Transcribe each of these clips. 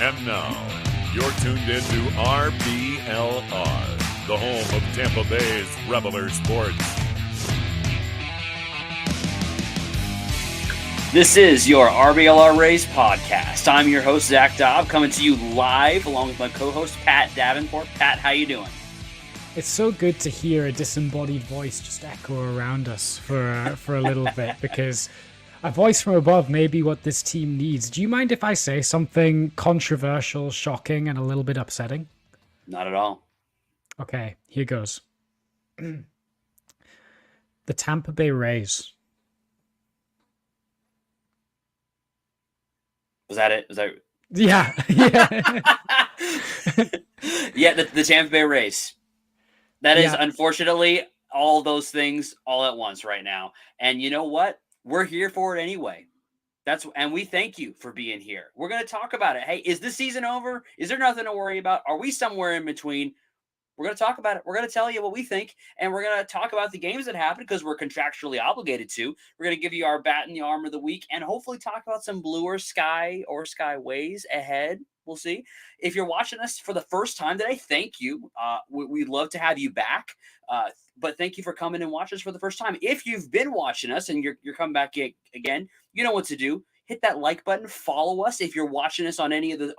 And now, you're tuned into RBLR, the home of Tampa Bay's RBLR Sports. This is your RBLR Rays podcast. I'm your host, Zach Dobb, coming to you live along with my co-host, Pat Davenport. Pat, how you doing? It's so good to hear a disembodied voice just echo around us for a little bit, because a voice from above may be what this team needs. Do you mind if I say something controversial, shocking, and a little bit upsetting? Not at all. Okay, here goes. The Tampa Bay Rays. Was that it? Was that? Yeah. Yeah, the Tampa Bay Rays. That is, Yeah. Unfortunately, all those things all at once right now. And you know what? We're here for it anyway. And we thank you for being here. We're going to talk about it. Hey, is the season over? Is there nothing to worry about? Are we somewhere in between? We're going to talk about it. We're going to tell you what we think, and we're going to talk about the games that happened because we're contractually obligated to. We're going to give you our bat in the arm of the week and hopefully talk about some bluer sky or skyways ahead. We'll see. If you're watching us for the first time today, thank you. We'd love to have you back. But thank you for coming and watching us for the first time. If you've been watching us and you're coming back again, you know what to do. Hit that like button. Follow us. If you're watching us on any of the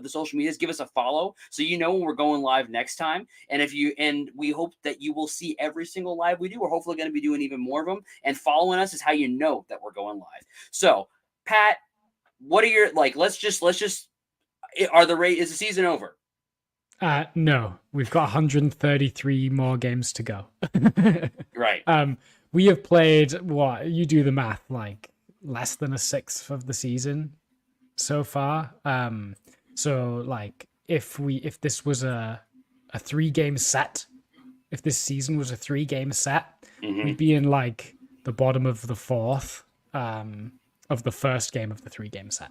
social medias, give us a follow so you know when we're going live next time. And we hope that you will see every single live we do. We're hopefully going to be doing even more of them. And following us is how you know that we're going live. So, Pat, what are your let's just is the season over? No, we've got 133 more games to go. Right. We have played, what, you do the math, less than a sixth of the season so far. If this was a 3-game set, if this season was a 3-game set, we'd be in the bottom of the fourth of the first game of the 3-game set.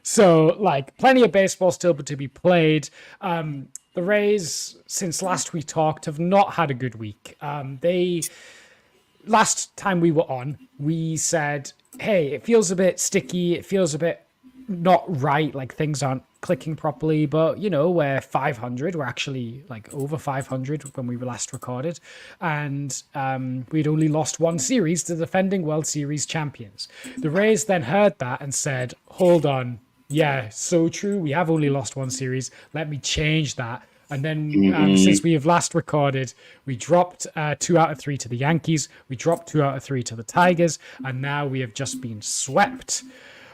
So, plenty of baseball still to be played. The Rays, since last we talked, have not had a good week. Last time we were on, we said, hey, it feels a bit sticky. It feels a bit not right. Things aren't clicking properly. But, we're 500. We're actually, over 500 when we were last recorded. And we'd only lost one series to defending World Series champions. The Rays then heard that and said, hold on. Yeah, so true. We have only lost one series. Let me change that. And then since we have last recorded, we dropped 2 out of 3 to the Yankees. We dropped 2 out of 3 to the Tigers. And now we have just been swept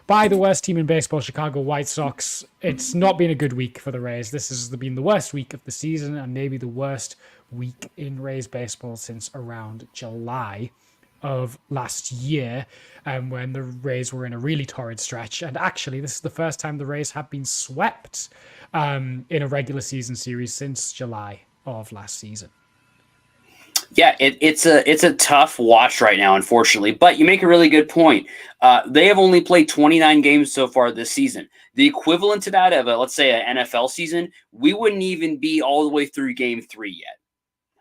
by the worst team in baseball, Chicago White Sox. It's not been a good week for the Rays. This has been the worst week of the season and maybe the worst week in Rays baseball since around July of last year, when the Rays were in a really torrid stretch. And actually, this is the first time the Rays have been swept in a regular season series since July of last season. Yeah, it's a tough watch right now, unfortunately. But you make a really good point. They have only played 29 games so far this season. The equivalent to that of let's say an NFL season, we wouldn't even be all the way through Game 3 yet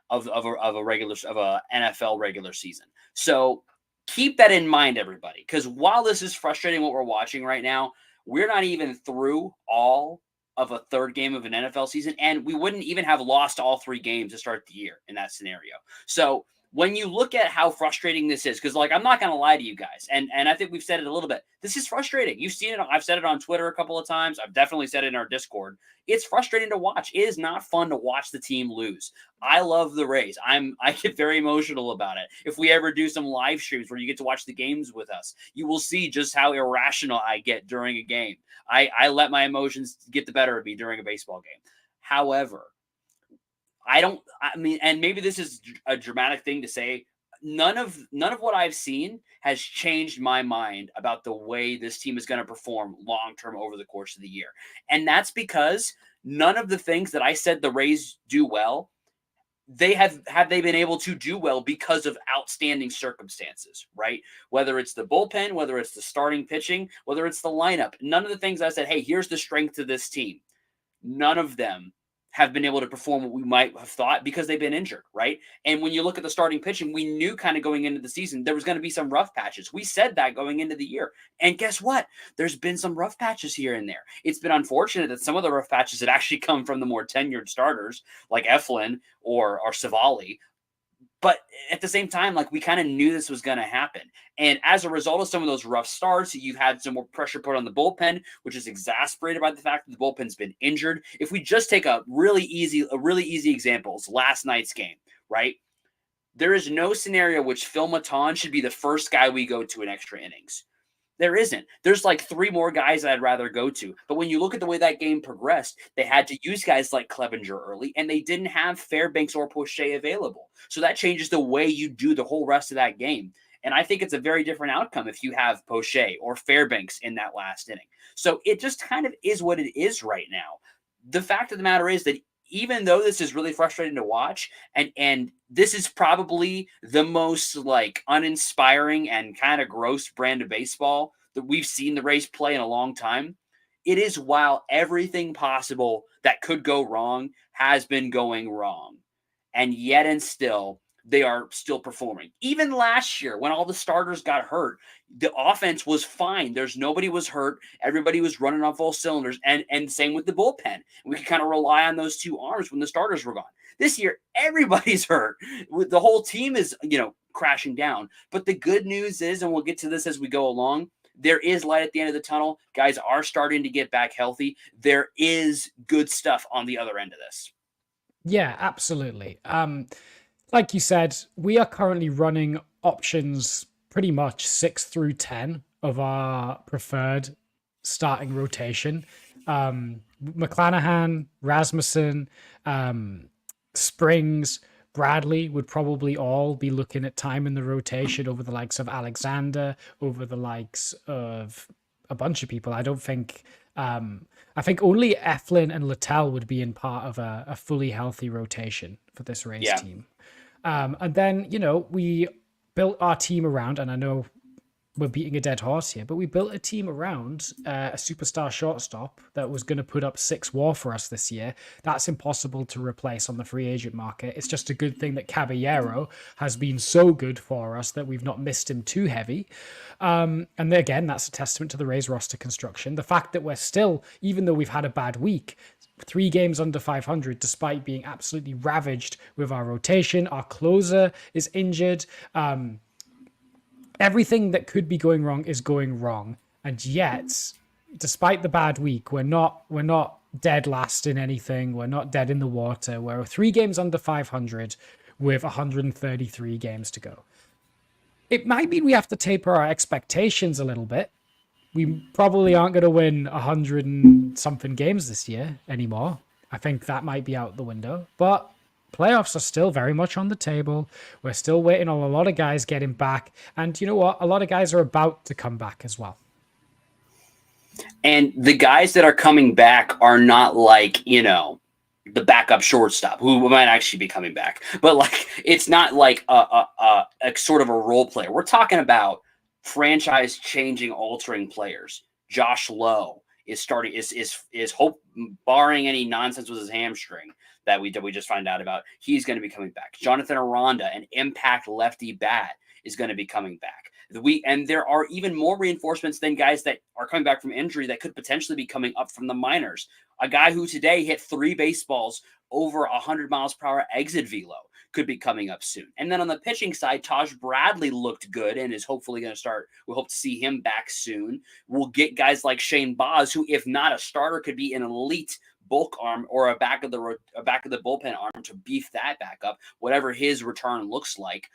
of a NFL regular season. So keep that in mind, everybody, because while this is frustrating what we're watching right now, we're not even through all of a third game of an NFL season, and we wouldn't even have lost all 3 games to start the year in that scenario. So when you look at how frustrating this is, because I'm not going to lie to you guys, and I think we've said it a little bit, this is frustrating. You've seen it. I've said it on Twitter a couple of times. I've definitely said it in our Discord. It's frustrating to watch. It is not fun to watch the team lose. I love the Rays. I get very emotional about it. If we ever do some live streams where you get to watch the games with us, you will see just how irrational I get during a game. I let my emotions get the better of me during a baseball game. However, and maybe this is a dramatic thing to say, none of what I've seen has changed my mind about the way this team is going to perform long-term over the course of the year. And that's because none of the things that I said the Rays do well have they been able to do well because of outstanding circumstances, right? Whether it's the bullpen, whether it's the starting pitching, whether it's the lineup. None of the things I said, hey, here's the strength of this team. None of them have been able to perform what we might have thought because they've been injured, right? And when you look at the starting pitching, we knew kind of going into the season there was going to be some rough patches. We said that going into the year. And guess what? There's been some rough patches here and there. It's been unfortunate that some of the rough patches had actually come from the more tenured starters like Eflin or Savali. But at the same time, like we kind of knew this was going to happen. And as a result of some of those rough starts, you've had some more pressure put on the bullpen, which is exacerbated by the fact that the bullpen's been injured. If we just take a really easy examples, last night's game, right? There is no scenario which Phil Maton should be the first guy we go to in extra innings. There isn't. There's like 3 more guys I'd rather go to. But when you look at the way that game progressed, they had to use guys like Clevenger early, and they didn't have Fairbanks or Poche available. So that changes the way you do the whole rest of that game. And I think it's a very different outcome if you have Poche or Fairbanks in that last inning. So it just kind of is what it is right now. The fact of the matter is that even though this is really frustrating to watch, and this is probably the most like uninspiring and kind of gross brand of baseball that we've seen the Rays play in a long time, it is while everything possible that could go wrong has been going wrong. And yet and still, they are still performing. Even last year, when all the starters got hurt, the offense was fine. Nobody was hurt. Everybody was running on full cylinders. And same with the bullpen. We could kind of rely on those 2 arms when the starters were gone. This year, everybody's hurt. The whole team is, crashing down. But the good news is, and we'll get to this as we go along, there is light at the end of the tunnel. Guys are starting to get back healthy. There is good stuff on the other end of this. Yeah, absolutely. Like you said, we are currently running options pretty much 6 through 10 of our preferred starting rotation. McClanahan, Rasmussen, Springs, Bradley would probably all be looking at time in the rotation over the likes of Alexander, over the likes of a bunch of people. I think only Eflin and Littell would be in part of a fully healthy rotation for this Rays team. And then, we built our team around, and I know we're beating a dead horse here, but we built a team around a superstar shortstop that was going to put up 6 WAR for us this year. That's impossible to replace on the free agent market. It's just a good thing that Caballero has been so good for us that we've not missed him too heavy. And again, that's a testament to the Rays roster construction. The fact that we're still, even though we've had a bad week, 3 games under 500, despite being absolutely ravaged with our rotation. Our closer is injured. Everything that could be going wrong is going wrong. And yet, despite the bad week, we're not dead last in anything. We're not dead in the water. We're 3 games under 500 with 133 games to go. It might mean we have to taper our expectations a little bit. We probably aren't going to win 100 and something games this year anymore. I think that might be out the window. But playoffs are still very much on the table. We're still waiting on a lot of guys getting back. And you know what? A lot of guys are about to come back as well. And the guys that are coming back are not like, the backup shortstop who might actually be coming back. But like, it's not like a sort of a role player. We're talking about franchise changing, altering players. Josh Lowe is starting is hope, barring any nonsense with his hamstring that we just find out about. He's going to be coming back. Jonathan Aranda, an impact lefty bat, is going to be coming back. And there are even more reinforcements than guys that are coming back from injury that could potentially be coming up from the minors. A guy who today hit 3 baseballs over 100 miles per hour exit velo could be coming up soon. And then on the pitching side, Taj Bradley looked good and is hopefully going to start. We hope to see him back soon. We'll get guys like Shane Baz, who, if not a starter, could be an elite bulk arm or a back of the bullpen arm to beef that back up, whatever his return looks like.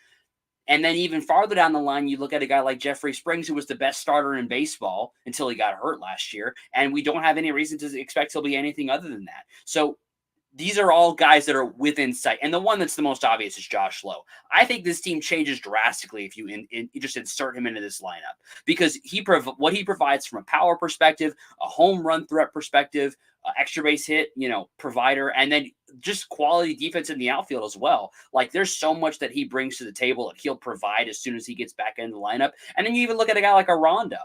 And then even farther down the line, you look at a guy like Jeffrey Springs, who was the best starter in baseball until he got hurt last year. And we don't have any reason to expect he'll be anything other than that. So these are all guys that are within sight. And the one that's the most obvious is Josh Lowe. I think this team changes drastically if you just insert him into this lineup, because what he provides from a power perspective, a home run threat perspective, extra base hit, provider, and then just quality defense in the outfield as well. Like there's so much that he brings to the table that he'll provide as soon as he gets back into the lineup. And then you even look at a guy like a Ronda,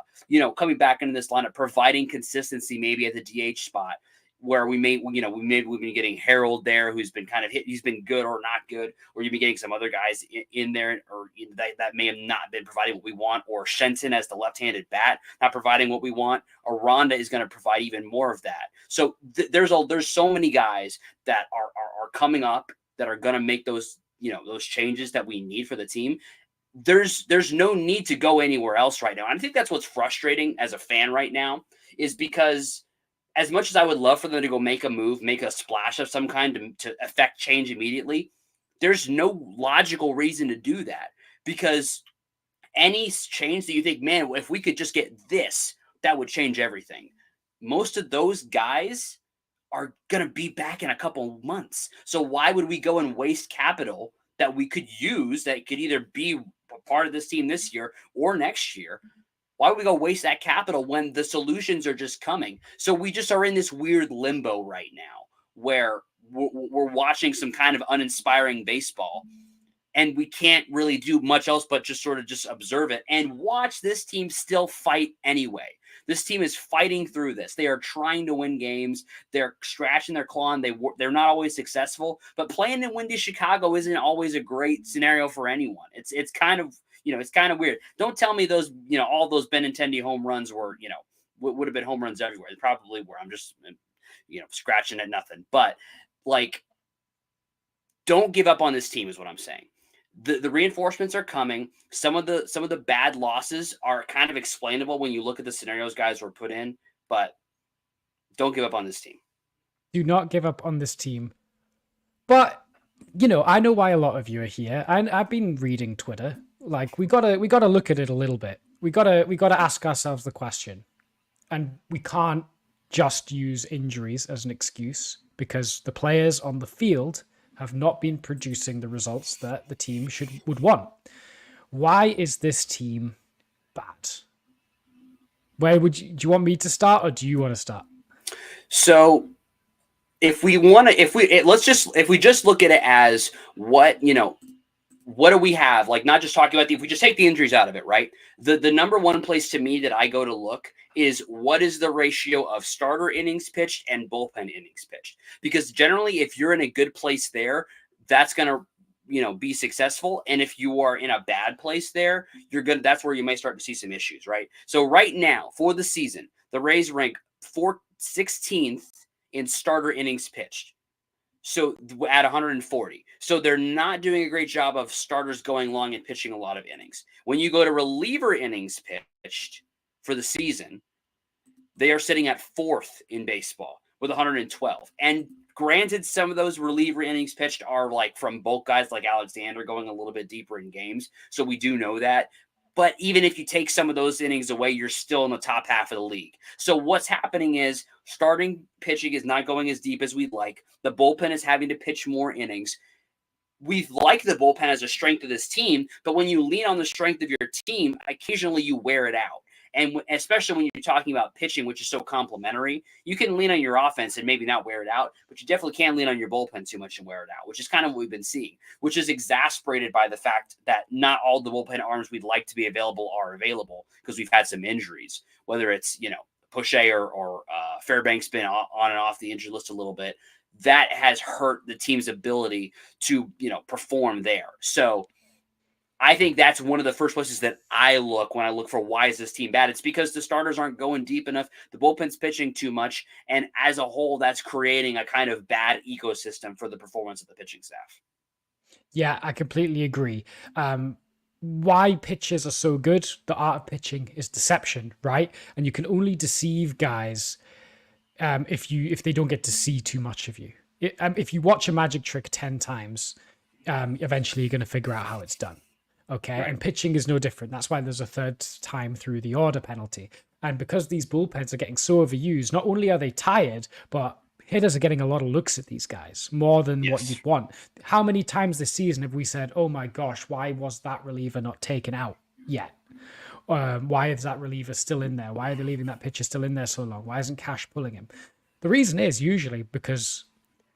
coming back into this lineup, providing consistency maybe at the DH spot, where we've been getting Harold there, who's been kind of hit. He's been good or not good, or you've been getting some other guys in there, or that may have not been providing what we want, or Shenton as the left-handed bat not providing what we want. Aranda is going to provide even more of that. So there's so many guys that are coming up that are going to make those those changes that we need for the team. There's no need to go anywhere else right now. And I think that's what's frustrating as a fan right now, is because as much as I would love for them to go make a move, make a splash of some kind to affect change immediately, there's no logical reason to do that, because any change that you think, man, if we could just get this, that would change everything. Most of those guys are going to be back in a couple months. So why would we go and waste capital that we could use that could either be a part of this team this year or next year? Why would we go waste that capital when the solutions are just coming? So we just are in this weird limbo right now where we're watching some kind of uninspiring baseball, and we can't really do much else but just sort of just observe it and watch this team still fight anyway. This team is fighting through this. They are trying to win games. They're scratching their claw, and they're not always successful. But playing in windy Chicago isn't always a great scenario for anyone. It's kind of it's kind of weird. Don't tell me those all those Benintendi home runs were would have been home runs everywhere. They probably were. I'm just scratching at nothing. But don't give up on this team is what I'm saying. The reinforcements are coming. Some of the bad losses are kind of explainable when you look at the scenarios guys were put in, but don't give up on this team. Do not give up on this team. But I know why a lot of you are here, and I've been reading Twitter. Like we gotta look at it a little bit. We gotta ask ourselves the question, and we can't just use injuries as an excuse, because the players on the field have not been producing the results that the team would want. Why is this team bad? Do you want me to start, or do you want to start? So if we just look at it as what do we have? Like, not just talking about if we just take the injuries out of it, right? The number one place to me that I go to look is what is the ratio of starter innings pitched and bullpen innings pitched. Because generally, if you're in a good place there, that's going to be successful. And if you are in a bad place there, that's where you might start to see some issues, right? So right now, for the season, the Rays rank 16th in starter innings pitched. So at 140. So they're not doing a great job of starters going long and pitching a lot of innings. When you go to reliever innings pitched for the season, they are sitting at 4th in baseball with 112. And granted, some of those reliever innings pitched are like from bulk guys like Alexander going a little bit deeper in games. So we do know that. But even if you take some of those innings away, you're still in the top half of the league. So what's happening is starting pitching is not going as deep as we'd like. The bullpen is having to pitch more innings. We like the bullpen as a strength of this team, but when you lean on the strength of your team, occasionally you wear it out. And especially when you're talking about pitching, which is so complementary, you can lean on your offense and maybe not wear it out, but you definitely can't lean on your bullpen too much and wear it out, which is kind of what we've been seeing, which is exasperated by the fact that not all the bullpen arms we'd like to be available are available because we've had some injuries, whether it's, Poche or Fairbanks been on and off the injury list a little bit. That has hurt the team's ability to, perform there. So I think that's one of the first places that I look when I look for why is this team bad. It's because the starters aren't going deep enough. The bullpen's pitching too much. And as a whole, that's creating a kind of bad ecosystem for the performance of the pitching staff. Yeah, I completely agree. Why pitchers are so good, the art of pitching is deception, right? And you can only deceive guys if they don't get to see too much of you. If you watch a magic trick 10 times, eventually you're going to figure out how it's done. Okay. Right. And pitching is no different. That's why there's a third time through the order penalty. And because these bullpens are getting so overused, not only are they tired, but hitters are getting a lot of looks at these guys, more than what you'd want. How many times this season have we said, oh my gosh, why was that reliever not taken out yet? Why is that reliever still in there? Why are they leaving that pitcher still in there so long? Why isn't Cash pulling him? The reason is usually because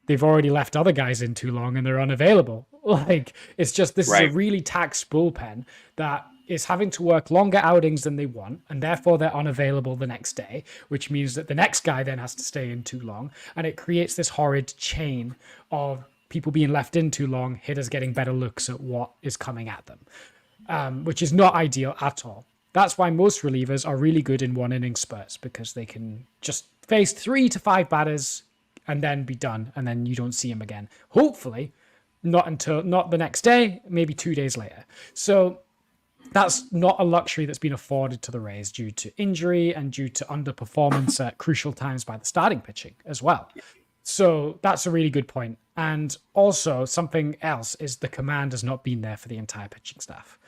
they've already left other guys in too long and they're unavailable. Like, it's just, this is a really taxed bullpen that is having to work longer outings than they want, and therefore they're unavailable the next day, which means that the next guy then has to stay in too long, and it creates this horrid chain of people being left in too long, hitters getting better looks at what is coming at them, which is not ideal at all. That's why most relievers are really good in one-inning spurts, because they can just face 3 to 5 batters and then be done, and then you don't see him again. Hopefully, not the next day, maybe 2 days later. So that's not a luxury that's been afforded to the Rays due to injury and due to underperformance at crucial times by the starting pitching as well. So that's a really good point. And also something else is the command has not been there for the entire pitching staff,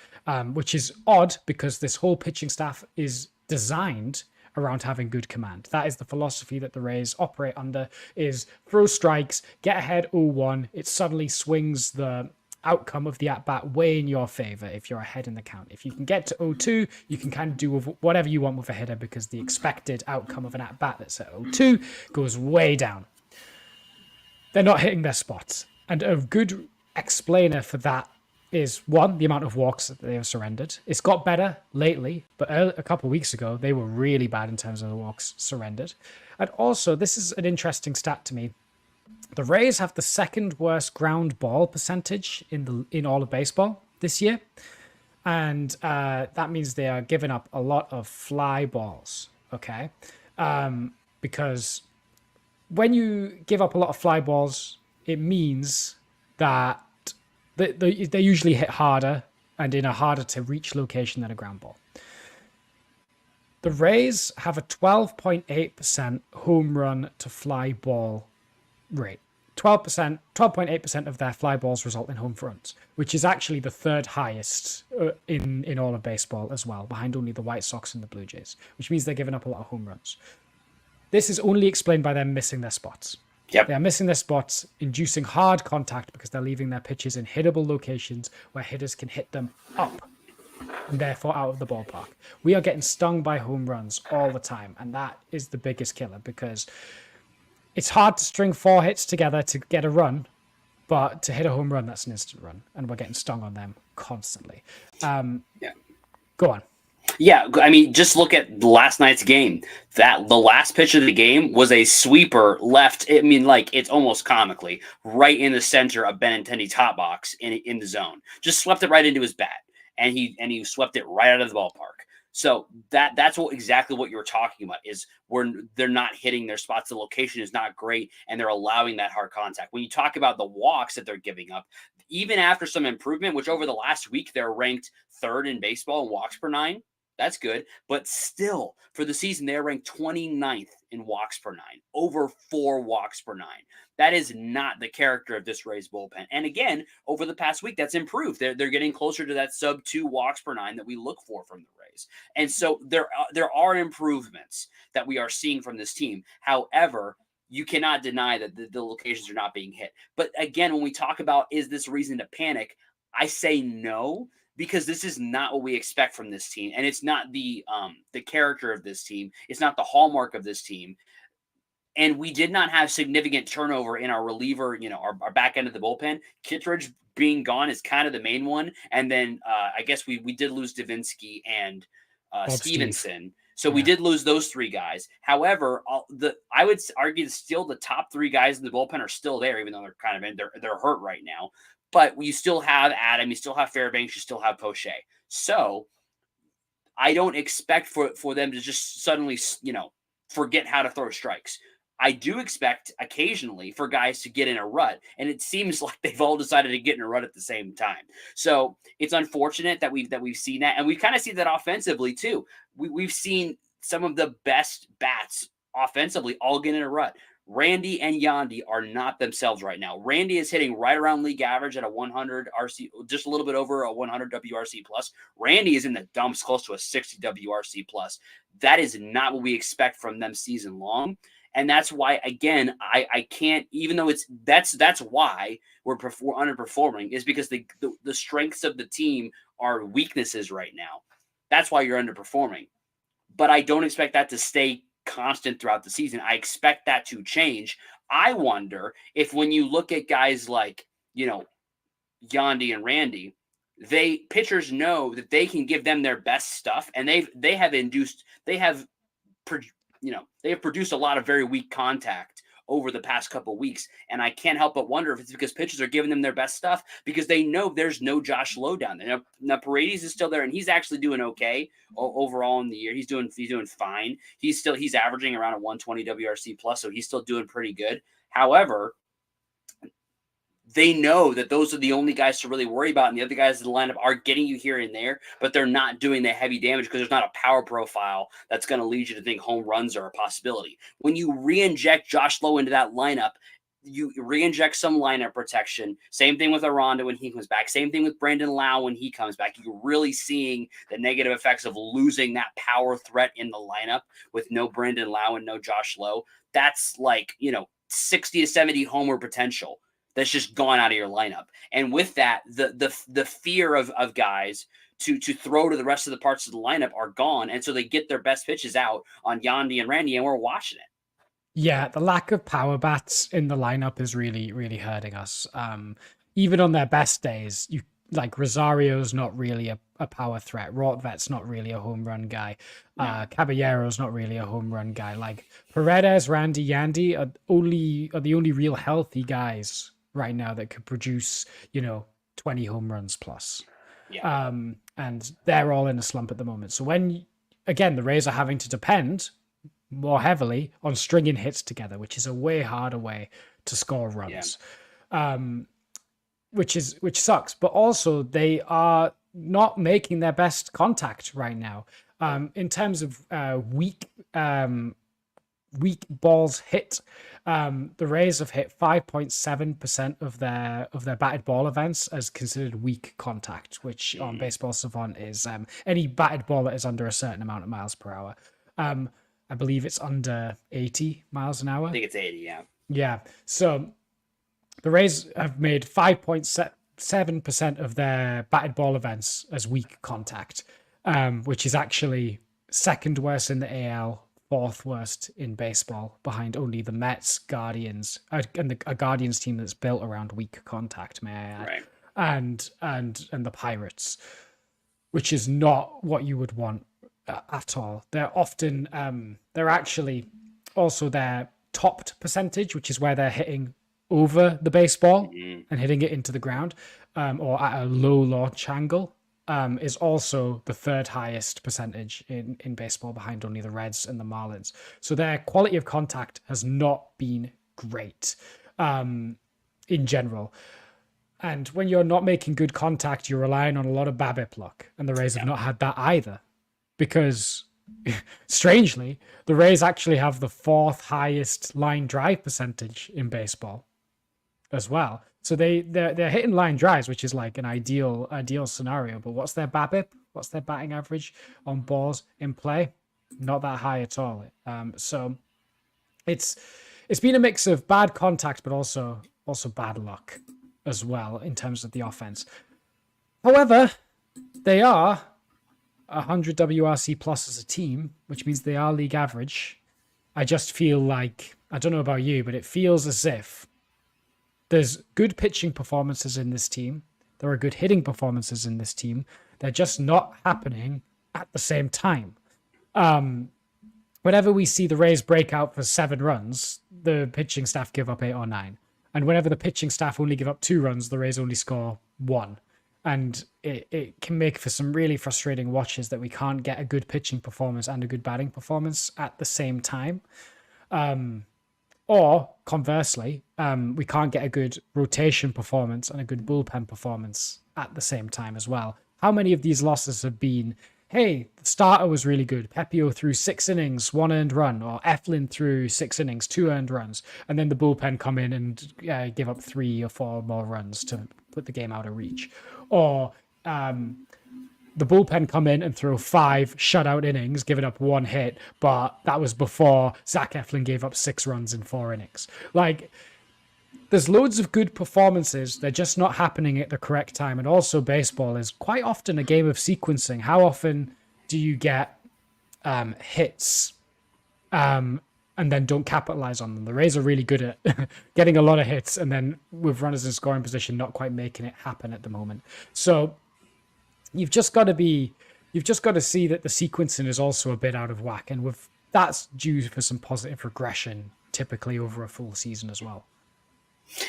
which is odd because this whole pitching staff is designed around having good command. That is the philosophy that the Rays operate under, is throw strikes, get ahead 0-1. It suddenly swings the outcome of the at-bat way in your favor if you're ahead in the count. If you can get to 0-2, you can kind of do whatever you want with a hitter because the expected outcome of an at-bat that's at 0-2 goes way down. They're not hitting their spots. And a good explainer for that is, one, the amount of walks that they have surrendered. It's got better lately, but a couple of weeks ago, they were really bad in terms of the walks surrendered. And also, this is an interesting stat to me. The Rays have the second worst ground ball percentage in all of baseball this year. And that means they are giving up a lot of fly balls, okay? Because when you give up a lot of fly balls, it means that they usually hit harder and in a harder to reach location than a ground ball. The Rays have a 12.8% home run to fly ball rate. 12.8% of their fly balls result in home runs, which is actually the third highest in all of baseball as well, behind only the White Sox and the Blue Jays, which means they're giving up a lot of home runs. This is only explained by them missing their spots. Yep. They are missing their spots, inducing hard contact because they're leaving their pitches in hittable locations where hitters can hit them up and therefore out of the ballpark. We are getting stung by home runs all the time, and that is the biggest killer because it's hard to string 4 hits together to get a run, but to hit a home run, that's an instant run, and we're getting stung on them constantly. Go on. Yeah, I mean, just look at last night's game. That the last pitch of the game was a sweeper left. I mean, like, it's almost comically right in the center of Benintendi top box in the zone. Just swept it right into his bat, and he swept it right out of the ballpark. So that's exactly what you're talking about is where they're not hitting their spots. The location is not great, and they're allowing that hard contact. When you talk about the walks that they're giving up, even after some improvement, which over the last week they're ranked 3rd in baseball in walks per 9. That's good. But still, for the season, they're ranked 29th in walks per 9, over 4 walks per 9. That is not the character of this Rays bullpen. And again, over the past week, that's improved. They're getting closer to that sub 2 walks per 9 that we look for from the Rays. And so there are improvements that we are seeing from this team. However, you cannot deny that the locations are not being hit. But again, when we talk about is this reason to panic, I say no. Because this is not what we expect from this team, and it's not the character of this team. It's not the hallmark of this team, and we did not have significant turnover in our reliever. Our back end of the bullpen. Kittredge being gone is kind of the main one, and then I guess we did lose Davinsky and Stevenson. So we did lose those 3 guys. However, I would argue that still the top 3 guys in the bullpen are still there, even though they're kind of they're hurt right now. But you still have Adam, you still have Fairbanks, you still have Poche. So I don't expect for them to just suddenly, forget how to throw strikes. I do expect occasionally for guys to get in a rut, and it seems like they've all decided to get in a rut at the same time. So it's unfortunate that we've seen that, and we've kind of seen that offensively too. We've seen some of the best bats offensively all get in a rut. Randy and Yandy are not themselves right now. Randy is hitting right around league average at a 100 RC, just a little bit over a 100 WRC plus. Randy is in the dumps close to a 60 WRC plus. That is not what we expect from them season long. And that's why, again, I can't, even though that's why we're underperforming, is because the strengths of the team are weaknesses right now. That's why you're underperforming. But I don't expect that to stay constant throughout the season. I expect that to change. I wonder if when you look at guys like, Yandy and Randy, pitchers know that they can give them their best stuff, and they have produced a lot of very weak contact over the past couple of weeks. And I can't help but wonder if it's because pitchers are giving them their best stuff because they know there's no Josh Lowe down there. Now Paredes is still there, and he's actually doing okay overall in the year. He's doing fine. He's averaging around a 120 WRC plus, so he's still doing pretty good. However, they know that those are the only guys to really worry about, and the other guys in the lineup are getting you here and there, but they're not doing the heavy damage because there's not a power profile that's going to lead you to think home runs are a possibility. When you re-inject Josh Lowe into that lineup, you re-inject some lineup protection. Same thing with Aranda when he comes back. Same thing with Brandon Lau when he comes back. You're really seeing the negative effects of losing that power threat in the lineup with no Brandon Lau and no Josh Lowe. That's 60 to 70 homer potential that's just gone out of your lineup. And with that, the fear of guys to throw to the rest of the parts of the lineup are gone. And so they get their best pitches out on Yandy and Randy, and we're watching it. Yeah, the lack of power bats in the lineup is really, really hurting us. Even on their best days, Rosario's not really a power threat. Rortvet's not really a home run guy. Caballero's not really a home run guy. Like Paredes, Randy, Yandy are the only real healthy guys right now that could produce 20 home runs plus. Yeah. And they're all in a slump at the moment. So when the Rays are having to depend more heavily on stringing hits together, which is a way harder way to score runs. Which sucks, but also they are not making their best contact right now. In terms of weak balls hit, the Rays have hit 5.7% of their batted ball events as considered weak contact, which on Baseball Savant is any batted ball that is under a certain amount of miles per hour. I believe it's under 80 miles an hour. I think it's 80, yeah. Yeah, so the Rays have made 5.7% of their batted ball events as weak contact, which is actually second worst in the AL, fourth worst in baseball, behind only the Mets, Guardians, and a Guardians team that's built around weak contact, may I add, right. and the Pirates, which is not what you would want at all. They're often they're actually also their topped percentage, which is where they're hitting over the baseball and hitting it into the ground, or at a low launch angle, is also the third highest percentage in baseball, behind only the Reds and the Marlins. So their quality of contact has not been great in general. And when you're not making good contact, you're relying on a lot of BABIP luck, and the Rays have not had that either. Because, strangely, the Rays actually have the fourth highest line drive percentage in baseball as well. So they're hitting line drives, which is like an ideal scenario. But what's their BABIP? What's their batting average on balls in play? Not that high at all. So it's been a mix of bad contact, but also bad luck as well in terms of the offense. However, they are 100 WRC plus as a team, which means they are league average. I just feel like, I don't know about you, but it feels as if there's good pitching performances in this team. There are good hitting performances in this team. They're just not happening at the same time. Whenever we see the Rays break out for 7 runs, the pitching staff give up 8 or 9. And whenever the pitching staff only give up 2 runs, the Rays only score 1. And it can make for some really frustrating watches that we can't get a good pitching performance and a good batting performance at the same time. Or conversely, we can't get a good rotation performance and a good bullpen performance at the same time as well. How many of these losses have been, hey, the starter was really good. Pepiot threw 6 innings, 1 earned run, or Eflin threw 6 innings, 2 earned runs, and then the bullpen come in and give up 3 or 4 more runs to put the game out of reach. Or the bullpen come in and throw 5 shutout innings, giving up 1 hit, but that was before Zach Eflin gave up 6 runs in 4 innings. Like, there's loads of good performances. They're just not happening at the correct time. And also, baseball is quite often a game of sequencing. How often do you get hits and then don't capitalize on them. The Rays are really good at getting a lot of hits and then with runners in scoring position, not quite making it happen at the moment. So you've just got to see that the sequencing is also a bit out of whack, and that's due for some positive regression typically over a full season as well.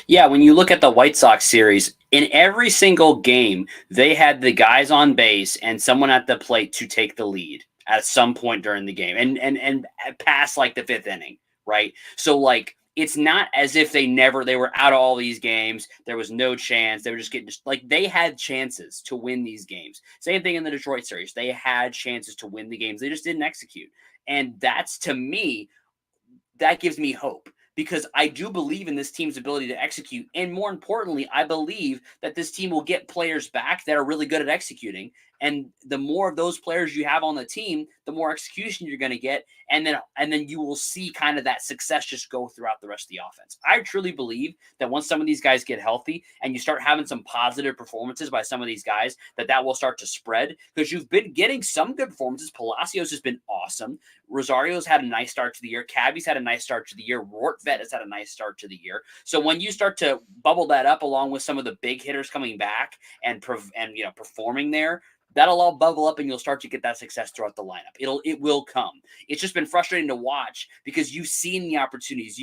Yeah, when you look at the White Sox series, in every single game, they had the guys on base and someone at the plate to take the lead at some point during the game and past like the fifth inning, right? So like it's not as if they were out of all these games. There was no chance. They were just getting like they had chances to win these games. Same thing in the Detroit series. They had chances to win the games. They just didn't execute. And that's, to me, that gives me hope, because I do believe in this team's ability to execute. And more importantly, I believe that this team will get players back that are really good at executing. And the more of those players you have on the team, the more execution you're going to get. And then you will see kind of that success just go throughout the rest of the offense. I truly believe that once some of these guys get healthy and you start having some positive performances by some of these guys, that will start to spread, because you've been getting some good performances. Palacios has been awesome. Rosario's had a nice start to the year. Cabby's had a nice start to the year. Rortvedt has had a nice start to the year. So when you start to bubble that up along with some of the big hitters coming back and performing there, that'll all bubble up and you'll start to get that success throughout the lineup. It will come. It's just been frustrating to watch because you've seen the opportunities.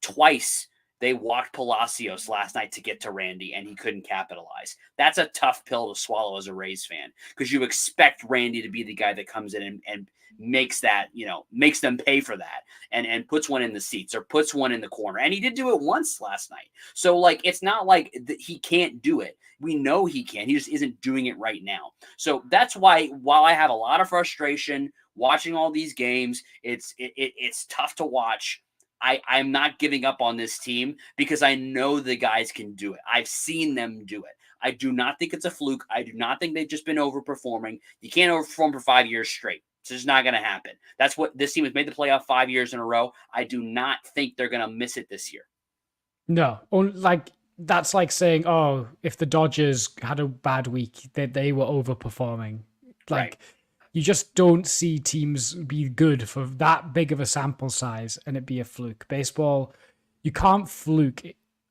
Twice they walked Palacios last night to get to Randy and he couldn't capitalize. That's a tough pill to swallow as a Rays fan, because you expect Randy to be the guy that comes in and makes that, makes them pay for that and puts one in the seats or puts one in the corner. And he did do it once last night. So like, it's not like he can't do it. We know he can. He just isn't doing it right now. So that's why, while I have a lot of frustration watching all these games, it's tough to watch. I'm not giving up on this team because I know the guys can do it. I've seen them do it. I do not think it's a fluke. I do not think they've just been overperforming. You can't overperform for 5 years straight. It's just not going to happen. That's what this team has made the playoff 5 years in a row. I do not think they're going to miss it this year. No, that's like saying, oh, if the Dodgers had a bad week, they were overperforming. Right. You just don't see teams be good for that big of a sample size and it be a fluke. Baseball, you can't fluke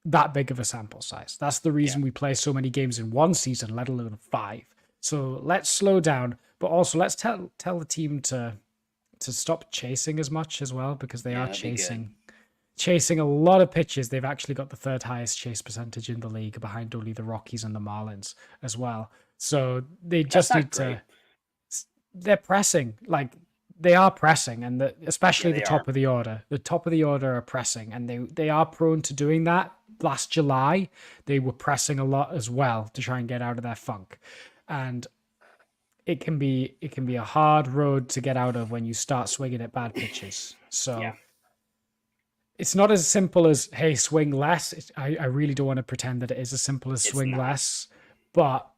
that big of a sample size. That's the reason we play so many games in one season, let alone 5. So let's slow down, but also let's tell the team to stop chasing as much as well, because they are chasing a lot of pitches. They've actually got the 3rd highest chase percentage in the league, behind only the Rockies and the Marlins as well. So they just need to. They're pressing, they are pressing, and especially the top of the order. The top of the order are pressing, and they are prone to doing that. Last July, they were pressing a lot as well to try and get out of their funk, and it can be a hard road to get out of when you start swinging at bad pitches. So it's not as simple as, hey, swing less. I really don't want to pretend that it is as simple as swing less, but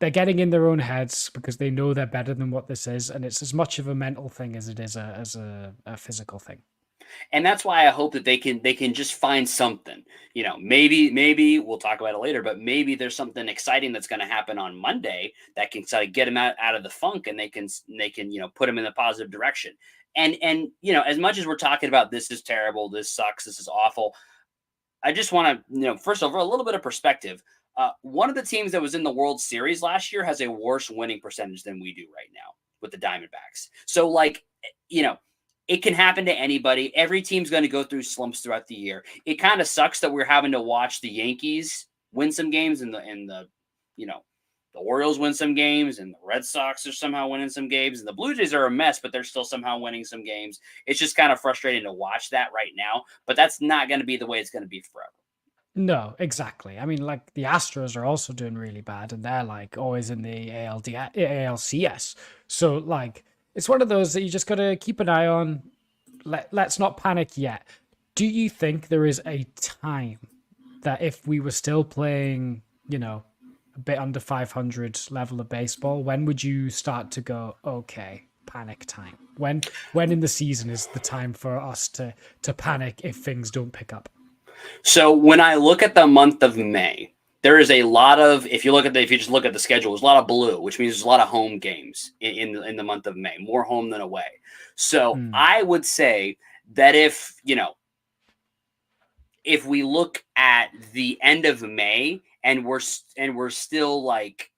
they're getting in their own heads because they know they're better than what this is, and it's as much of a mental thing as it is a physical thing. And that's why I hope that they can just find something. Maybe we'll talk about it later, but maybe there's something exciting that's going to happen on Monday that can sort of get them out of the funk, and they can put them in the positive direction. And as much as we're talking about this is terrible, this sucks, this is awful, I just want to first of all, a little bit of perspective. One of the teams that was in the World Series last year has a worse winning percentage than we do right now with the Diamondbacks. So it can happen to anybody. Every team's going to go through slumps throughout the year. It kind of sucks that we're having to watch the Yankees win some games and the Orioles win some games, and the Red Sox are somehow winning some games, and the Blue Jays are a mess, but they're still somehow winning some games. It's just kind of frustrating to watch that right now, but that's not going to be the way it's going to be forever. No, exactly. I mean, the Astros are also doing really bad, and they're always in the ALCS. So it's one of those that you just got to keep an eye on. Let's not panic yet. Do you think there is a time that if we were still playing, a bit under 500 level of baseball, when would you start to go, okay, panic time? When in the season is the time for us to panic if things don't pick up? So when I look at the month of May, there is a lot of, if you just look at the schedule, there's a lot of blue, which means there's a lot of home games in the month of May, more home than away. So I would say that if we look at the end of May and we're still like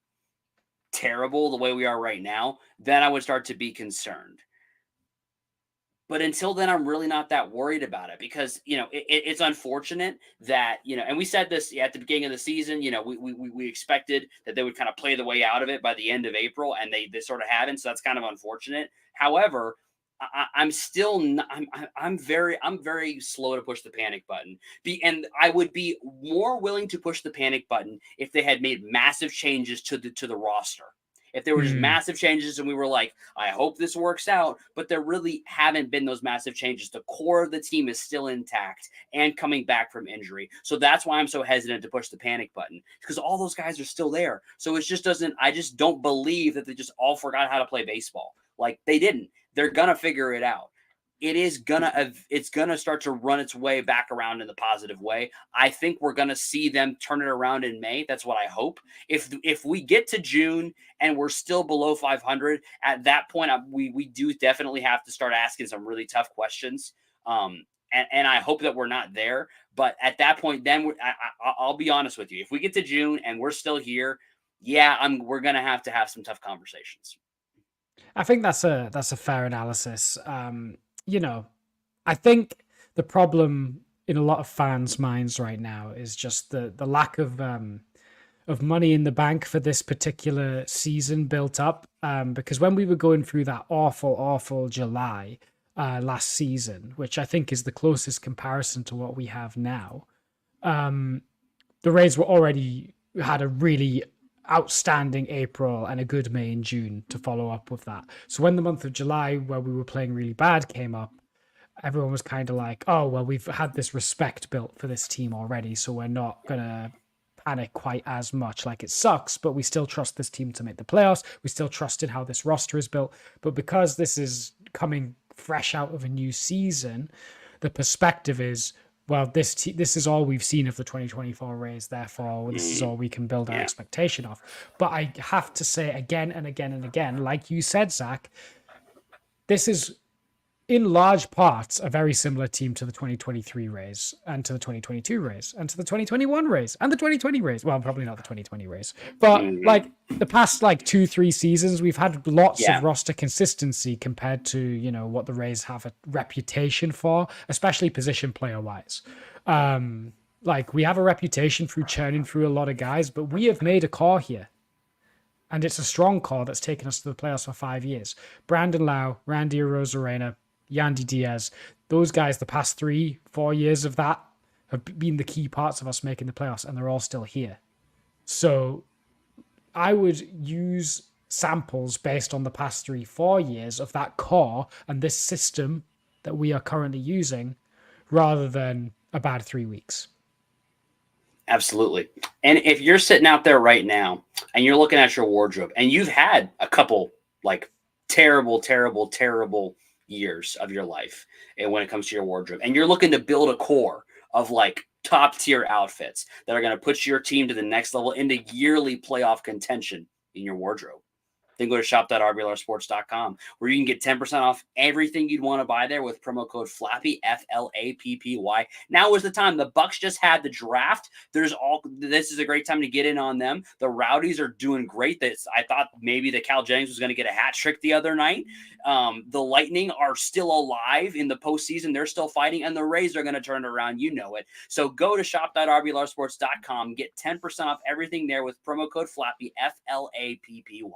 terrible the way we are right now, then I would start to be concerned. But until then, I'm really not that worried about it because, it's unfortunate that, and we said this at the beginning of the season, we expected that they would kind of play the way out of it by the end of April, and they sort of haven't. So that's kind of unfortunate. However, I'm still not, I'm very slow to push the panic button. And I would be more willing to push the panic button if they had made massive changes to the roster. If there were just massive changes and we were like, I hope this works out, but there really haven't been those massive changes. The core of the team is still intact and coming back from injury. So that's why I'm so hesitant to push the panic button, because all those guys are still there. So I just don't believe that they just all forgot how to play baseball. Like, they didn't. They're going to figure it out. It's gonna start to run its way back around in the positive way. I think we're gonna see them turn it around in May. That's what I hope. If we get to June and we're still below 500, at that point, we do definitely have to start asking some really tough questions. And I hope that we're not there. But at that point, then I'll be honest with you. If we get to June and we're still here, we're gonna have to have some tough conversations. I think that's a fair analysis. I think the problem in a lot of fans' minds right now is just the lack of money in the bank for this particular season built up. Because when we were going through that awful July last season, which I think is the closest comparison to what we have now, the Rays were already had a really outstanding April and a good May and June to follow up with that. So when the month of July, where we were playing really bad, came up, everyone was kind of like, oh, well, we've had this respect built for this team already, so we're not going to panic quite as much. Like, it sucks, but we still trust this team to make the playoffs. We still trust in how this roster is built. But because this is coming fresh out of a new season, the perspective is, well, this is all we've seen of the 2024 Rays, therefore this is all we can build our expectation of. But I have to say again and again and again, like you said, Zach, this is in large parts a very similar team to the 2023 Rays and to the 2022 Rays and to the 2021 Rays and the 2020 Rays. Well, probably not the 2020 Rays, but like the past 2-3 seasons, we've had lots of roster consistency compared to, what the Rays have a reputation for, especially position player wise. We have a reputation through churning through a lot of guys, but we have made a core here. And it's a strong core that's taken us to the playoffs for 5 years. Brandon Lau, Randy Arozarena, Yandy Diaz, those guys, the past 3-4 years of that have been the key parts of us making the playoffs, and they're all still here. So I would use samples based on the past 3-4 years of that core and this system that we are currently using, rather than a bad 3 weeks. Absolutely. And if you're sitting out there right now and you're looking at your wardrobe and you've had a couple terrible years of your life, and when it comes to your wardrobe, and you're looking to build a core of top tier outfits that are going to put your team to the next level into yearly playoff contention in your wardrobe, then go to shop.rblrsports.com, where you can get 10% off everything you'd want to buy there with promo code FLAPPY, FLAPPY. Now is the time. The Bucks just had the draft. This is a great time to get in on them. The Rowdies are doing great. I thought maybe that Cal Jennings was going to get a hat trick the other night. The Lightning are still alive in the postseason. They're still fighting, and the Rays are going to turn it around. You know it. So go to shop.rblrsports.com, get 10% off everything there with promo code FLAPPY, FLAPPY.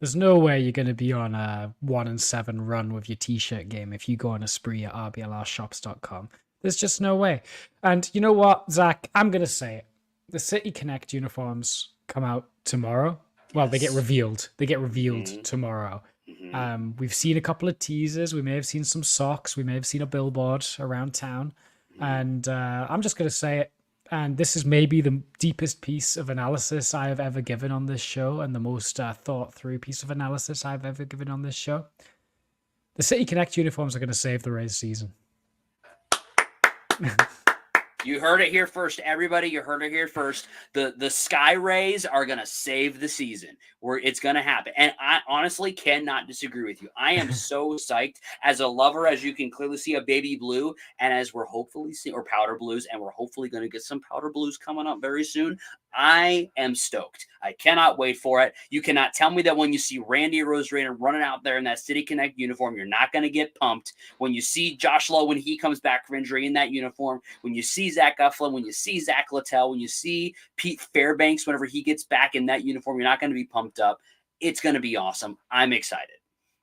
There's no way you're going to be on a 1-7 run with your t-shirt game if you go on a spree at rblrshops.com. There's just no way. And you know what, Zach? I'm going to say it. The City Connect uniforms come out tomorrow. Well, they get revealed. Tomorrow. We've seen a couple of teasers. We may have seen some socks. We may have seen a billboard around town. And I'm just going to say it. And this is maybe the deepest piece of analysis I have ever given on this show, and the most thought through piece of analysis I've ever given on this show. The City Connect uniforms are going to save the Rays season. You heard it here first, everybody. You heard it here first. The Sky Rays are gonna save the season. It's gonna happen, and I honestly cannot disagree with you. I am so psyched as a lover, as you can clearly see, a baby blue, and as we're hopefully seeing, or powder blues, and we're hopefully gonna get some powder blues coming up very soon. I am stoked. I cannot wait for it. You cannot tell me that when you see Randy Arozarena running out there in that City Connect uniform, you're not going to get pumped. When you see Josh Lowe when he comes back from injury in that uniform, when you see Zach Eflin, when you see Zach Littell, when you see Pete Fairbanks whenever he gets back in that uniform, you're not going to be pumped up. It's going to be awesome. I'm excited.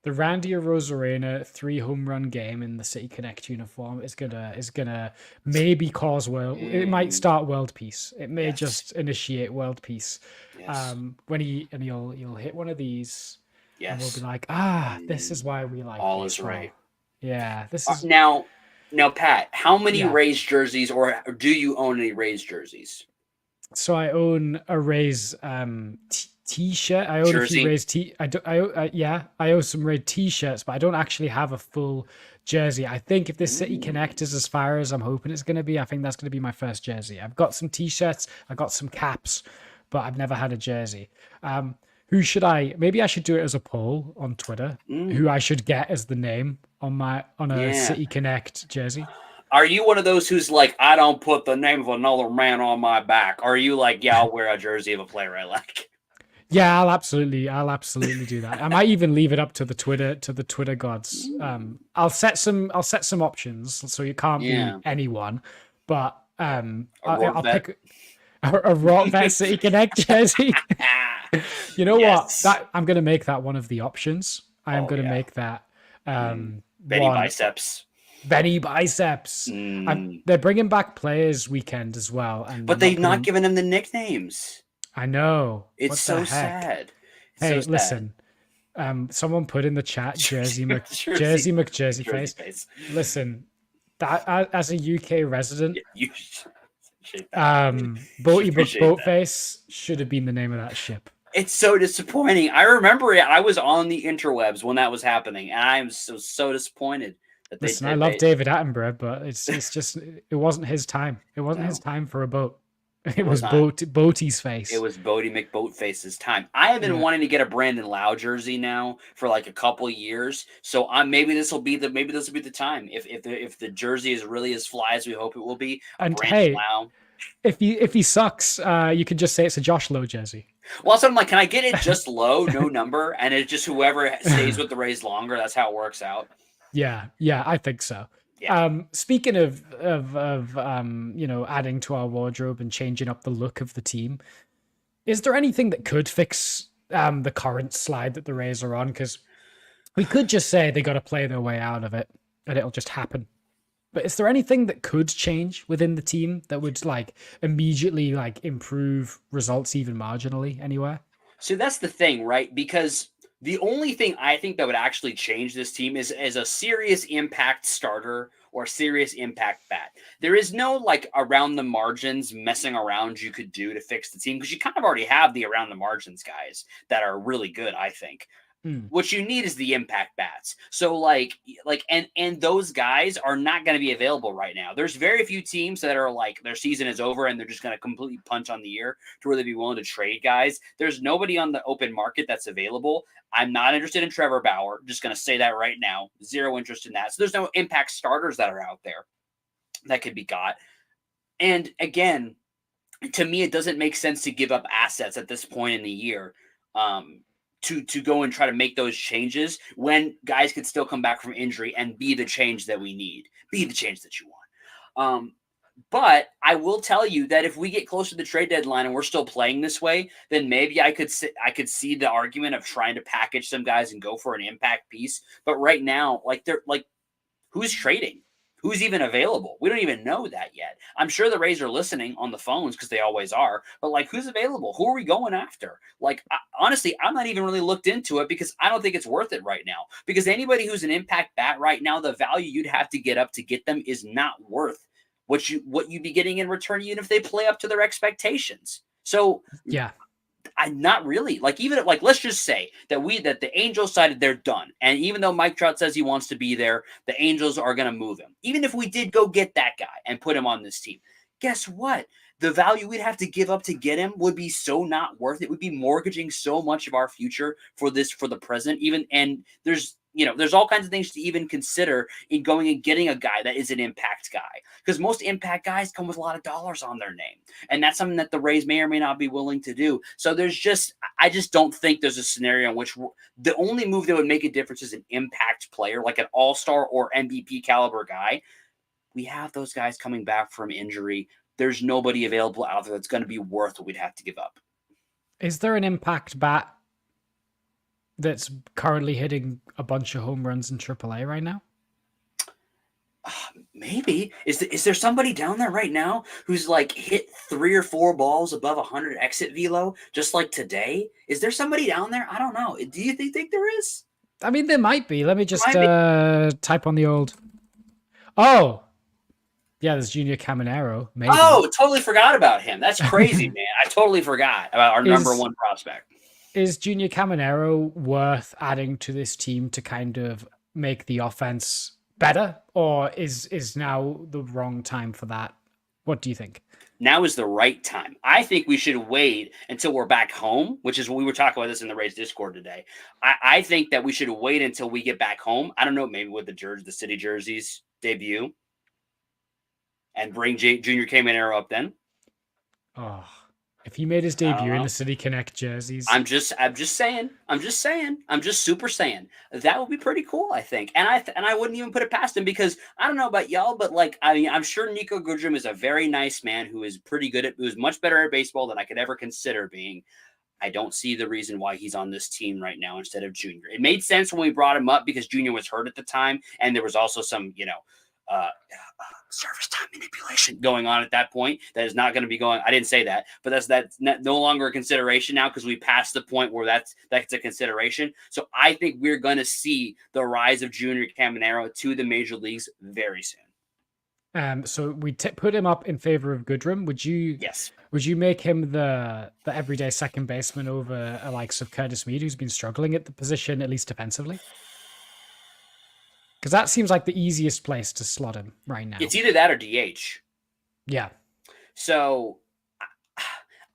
The Randy Arozarena 3 home run game in the City Connect uniform is gonna maybe cause it might start world peace. It may just initiate world peace. Yes. When he'll hit one of these, and we'll Yes. be like, this is why we like All baseball. is right. Yeah, this is Now, Pat, how many Yeah. Rays jerseys, or do you own any Rays jerseys? So I own a Rays t-shirt. I own Jersey. a few Rays I own some Rays t-shirts, but I don't actually have a full jersey. I think if this City Connect is as far as I'm hoping it's going to be, I think that's going to be my first jersey. I've got some t-shirts, I got some caps, but I've never had a jersey. Maybe I should do it as a poll on Twitter, who I should get as the name on a City Connect jersey. Are you one of those who's like, I don't put the name of another man on my back? Or are you like, yeah, I'll wear a jersey of a player I like? Yeah, I'll absolutely do that. I might even leave it up to the Twitter gods. I'll set some options, so you can't be anyone. But I'll pick a Rortvedt City Connect jersey. You know what? I'm gonna make that one of the options. I am gonna make that Benny Biceps. Benny Biceps. They're bringing back Players Weekend as well, but they've not given him the nicknames. I know. It's so sad. Hey, listen. Someone put in the chat Jersey McJersey face. Listen, that as a UK resident, Boatface should have been the name of that ship. It's so disappointing. I remember it. I was on the interwebs when that was happening, and I am so disappointed. Listen, I love David Attenborough, but it's just it wasn't his time. It wasn't his time for a boat. It was Boaty's face. It was Boaty McBoatface's time. I have been wanting to get a Brandon Lau jersey now for like a couple years. So maybe this will be the time. If the jersey is really as fly as we hope it will be. And Brandon Lau. if he sucks, you can just say it's a Josh Lowe jersey. Well, so I'm like, can I get it just Low, no number, and it's just whoever stays with the Rays longer? That's how it works out. Yeah, I think so. Yeah. Speaking of adding to our wardrobe and changing up the look of the team, is there anything that could fix the current slide that the Rays are on? Because we could just say they got to play their way out of it and it'll just happen. But is there anything that could change within the team that would immediately improve results even marginally anywhere? So that's the thing, right? Because the only thing I think that would actually change this team is a serious impact starter or serious impact bat. There is no around the margins messing around you could do to fix the team, because you kind of already have the around the margins guys that are really good, I think. What you need is the impact bats. So and those guys are not going to be available right now. There's very few teams that are their season is over and they're just going to completely punch on the year to really be willing to trade guys. There's nobody on the open market that's available. I'm not interested in Trevor Bauer. Just going to say that right now. Zero interest in that. So there's no impact starters that are out there that could be got. And again, to me, it doesn't make sense to give up assets at this point in the year. To go and try to make those changes when guys could still come back from injury and be the change that we need, be the change that you want. But I will tell you that if we get close to the trade deadline and we're still playing this way, then maybe I could see the argument of trying to package some guys and go for an impact piece. But right now, who's trading? Who's even available? We don't even know that yet. I'm sure the Rays are listening on the phones because they always are. But who's available? Who are we going after? Honestly, I'm not even really looked into it because I don't think it's worth it right now. Because anybody who's an impact bat right now, the value you'd have to get up to get them is not worth what you'd be getting in return, even if they play up to their expectations. So yeah. I'm not really even let's just say that the Angels decided they're done. And even though Mike Trout says he wants to be there, the Angels are going to move him. Even if we did go get that guy and put him on this team, guess what? The value we'd have to give up to get him would be so not worth it. We'd be mortgaging so much of our future for the present. And there's all kinds of things to even consider in going and getting a guy that is an impact guy, because most impact guys come with a lot of dollars on their name, and that's something that the Rays may or may not be willing to do. So I just don't think there's a scenario in which the only move that would make a difference is an impact player, like an all-star or MVP caliber guy. We have those guys coming back from injury. There's nobody available out there that's going to be worth what we'd have to give up. Is there an impact bat that's currently hitting a bunch of home runs in AAA right now? Maybe. Is there somebody down there right now who's like hit 3 or 4 balls above 100 exit velo just like today? Is there somebody down there? I don't know. Do you think there is? I mean, there might be. Let me just type on the old. Oh, yeah, there's Junior Caminero. Maybe. Oh, totally forgot about him. That's crazy, man. I totally forgot about our number one prospect. Is Junior Caminero worth adding to this team to kind of make the offense better, or is now the wrong time for that? What do you think? Now is the right time. I think we should wait until we're back home, which is what we were talking about this in the Rays Discord today. I think that we should wait until we get back home. I don't know, maybe with the city jerseys debut, and bring Junior Caminero up then. Oh, if he made his debut in the City Connect jerseys. I'm just saying. I'm just super saying. That would be pretty cool, I think. And I wouldn't even put it past him, because I don't know about y'all, but like, I mean, I'm sure Nico Goodrum is a very nice man who is who's much better at baseball than I could ever consider being. I don't see the reason why he's on this team right now instead of Junior. It made sense when we brought him up because Junior was hurt at the time, and there was also some, service time manipulation going on at that point. That is not going to be going. I didn't say that, but that's no longer a consideration now, because we passed the point where that's a consideration. So I think we're going to see the rise of Junior Caminero to the major leagues very soon. So we put him up in favor of Goodrum. Would you? Yes. Would you make him the everyday second baseman over a likes of Curtis Mead, who's been struggling at the position, at least defensively? Because that seems like the easiest place to slot him right now. It's either that or DH. Yeah. So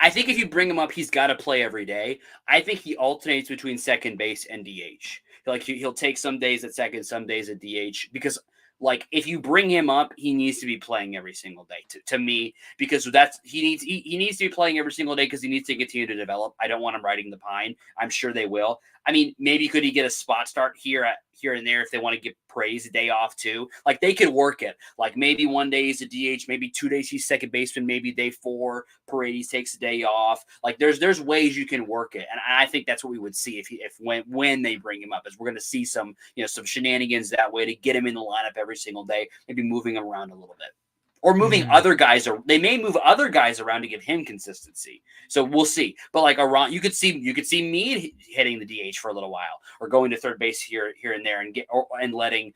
I think if you bring him up, he's got to play every day. I think he alternates between second base and DH. Like he'll take some days at second, some days at DH, because like if you bring him up, he needs to be playing every single day to me, because he needs to be playing every single day because he needs to continue to develop. I don't want him riding the pine. I'm sure they will. I mean, maybe could he get a spot start here and there if they want to give Praise a day off too? Like they could work it. Like maybe one day he's a DH, maybe 2 days he's second baseman, maybe day 4 Paredes takes a day off. Like there's ways you can work it, and I think that's what we would see when they bring him up, is we're going to see some shenanigans that way to get him in the lineup every single day, maybe moving him around a little bit. Or moving other guys, or they may move other guys around to give him consistency. So we'll see. But like around, you could see Meade hitting the DH for a little while, or going to third base here and there, and letting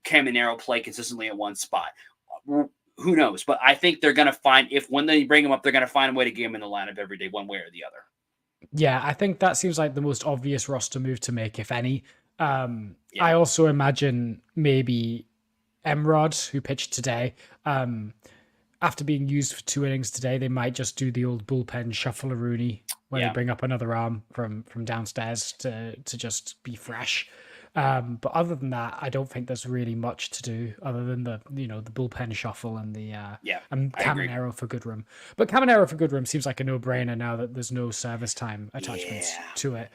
Caminero play consistently at one spot. Who knows? But I think they're gonna find, when they bring him up, they're gonna find a way to get him in the lineup every day, one way or the other. Yeah, I think that seems like the most obvious roster move to make, if any. I also imagine maybe Emrod, who pitched today, after being used for 2 innings today, they might just do the old bullpen shuffle-a-rooney, where they bring up another arm from downstairs to just be fresh. But other than that, I don't think there's really much to do other than the bullpen shuffle and and Caminero for Goodrum. But Caminero for Goodrum seems like a no-brainer now that there's no service time attachments to it.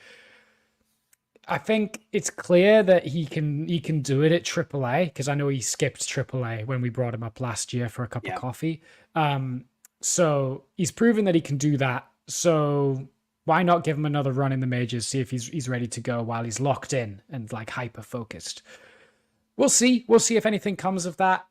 I think it's clear that he can do it at AAA, because I know he skipped AAA when we brought him up last year for a cup of coffee. So he's proven that he can do that. So why not give him another run in the majors, see if he's ready to go while he's locked in and like hyper focused. We'll see. We'll see if anything comes of that.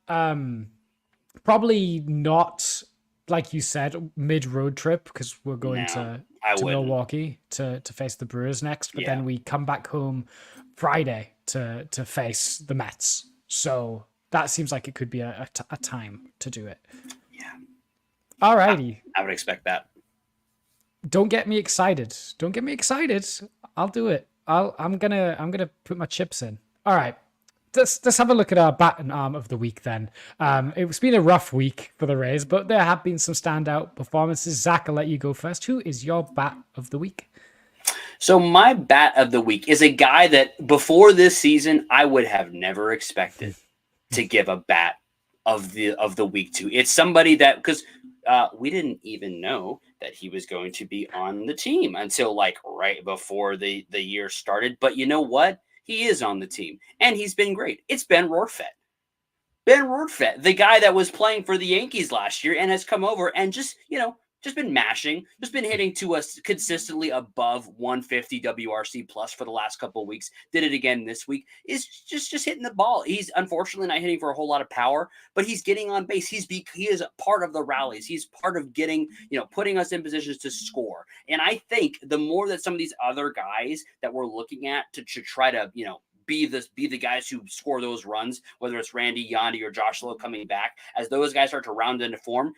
Probably not, like you said, mid road trip, because we're going to Milwaukee to face the Brewers next, but then we come back home Friday to face the Mets. So that seems like it could be a time to do it. Yeah. All righty. I would expect that. Don't get me excited. Don't get me excited. I'll do it. I'm gonna put my chips in. All right. let's have a look at our bat and arm of the week then. It's been a rough week for the Rays, but there have been some standout performances. Zach, I'll let you go first. Who is your bat of the week? So my bat of the week is a guy that before this season I would have never expected to give a bat of the week to. It's somebody that, because we didn't even know that he was going to be on the team until like right before the year started. But you know what? He is on the team, and he's been great. It's Ben Rortvedt. Ben Rortvedt, the guy that was playing for the Yankees last year and has come over and just been mashing, just been hitting to us consistently above 150 WRC plus for the last couple of weeks. Did it again this week. Is just hitting the ball. He's unfortunately not hitting for a whole lot of power, but he's getting on base. He is part of the rallies. He's part of getting, putting us in positions to score. And I think the more that some of these other guys that we're looking at to try to, be the guys who score those runs, whether it's Randy, Yandy, or Josh Lowe coming back, as those guys start to round into form,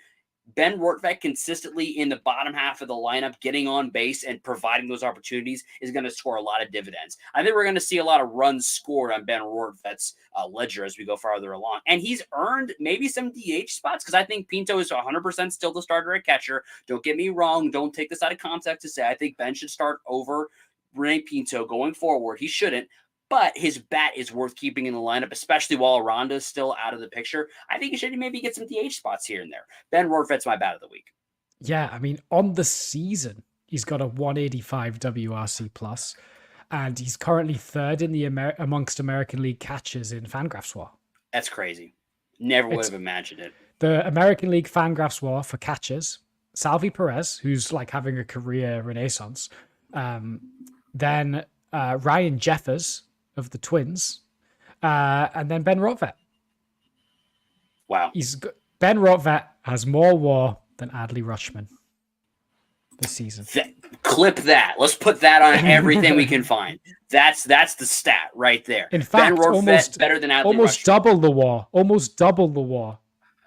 Ben Rortvedt consistently in the bottom half of the lineup, getting on base and providing those opportunities is going to score a lot of dividends. I think we're going to see a lot of runs scored on Ben Rortvedt's ledger as we go farther along. And he's earned maybe some DH spots because I think Pinto is 100% still the starter at catcher. Don't get me wrong. Don't take this out of context to say I think Ben should start over Rene Pinto going forward. He shouldn't. But his bat is worth keeping in the lineup, especially while Aranda is still out of the picture. I think he should maybe get some DH spots here and there. Ben Rortvedt's my bat of the week. Yeah, I mean, on the season, he's got a 185 WRC plus, and he's currently third in the amongst American League catchers in Fangraphs WAR. That's crazy. Never would have imagined it. The American League Fangraphs WAR for catchers, Salvi Perez, who's like having a career renaissance. Then Ryan Jeffers of the Twins, and then Ben Rortvedt. Wow. Ben Rortvedt has more WAR than Adley Rutschman this season. Clip that. Let's put that on everything we can find. That's the stat right there. In fact, Ben Rortvedt better than Adley almost Rutschman. double the WAR. Almost double the WAR.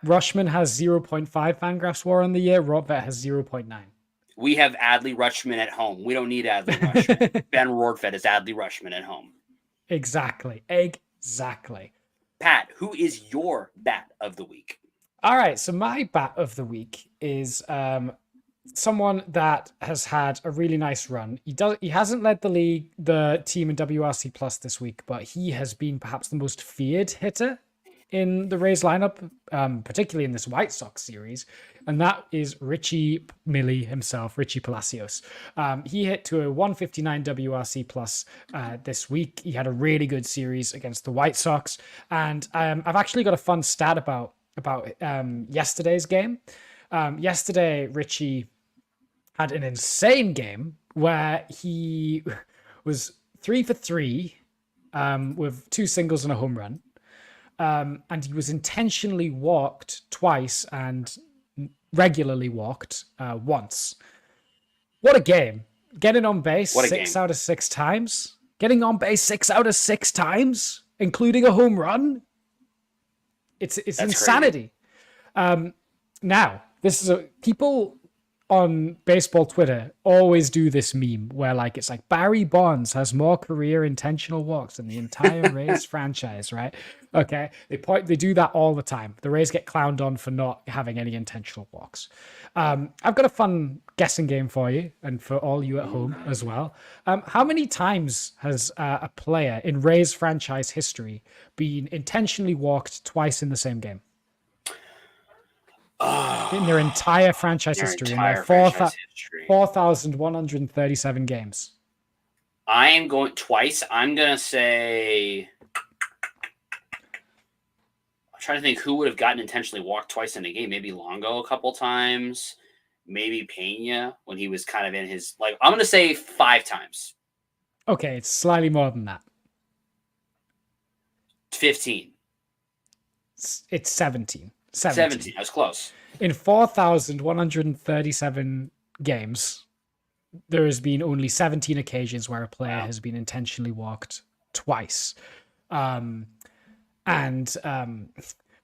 Rutschman has 0.5 Fangraphs WAR on the year. Rortvedt has 0.9. We have Adley Rutschman at home. We don't need Adley Rutschman. Ben Rortvedt is Adley Rutschman at home. Exactly. Pat, who is your bat of the week? All right. So my bat of the week is someone that has had a really nice run. He hasn't led the team in WRC plus this week, but he has been perhaps the most feared hitter in the Rays lineup, particularly in this White Sox series, and that is Richie Millie himself, Richie Palacios. He hit to a 159 WRC plus this week. He had a really good series against the White Sox, and I've actually got a fun stat about yesterday's game. Yesterday, Richie had an insane game where he was 3 for 3 with 2 singles and a home run. And he was intentionally walked twice and regularly walked once. What a game. Getting on base 6 out of 6 times. Getting on base 6 out of 6 times, including a home run. It's insanity. Now, this is people on baseball Twitter always do this meme where it's like Barry Bonds has more career intentional walks than the entire Rays franchise, right? Okay. They do that all the time. The Rays get clowned on for not having any intentional walks. I've got a fun guessing game for you and for all you at home as well. How many times has a player in Rays franchise history been intentionally walked twice in the same game? In their entire franchise history, in their 4,137 games. I am going twice. I'm going to say, I'm trying to think who would have gotten intentionally walked twice in a game. Maybe Longo a couple times. Maybe Pena when he was kind of in his, I'm going to say 5 times. Okay, it's slightly more than that. 15. It's 17. 17. I was close. In 4,137 games, there has been only 17 occasions where a player has been intentionally walked twice. And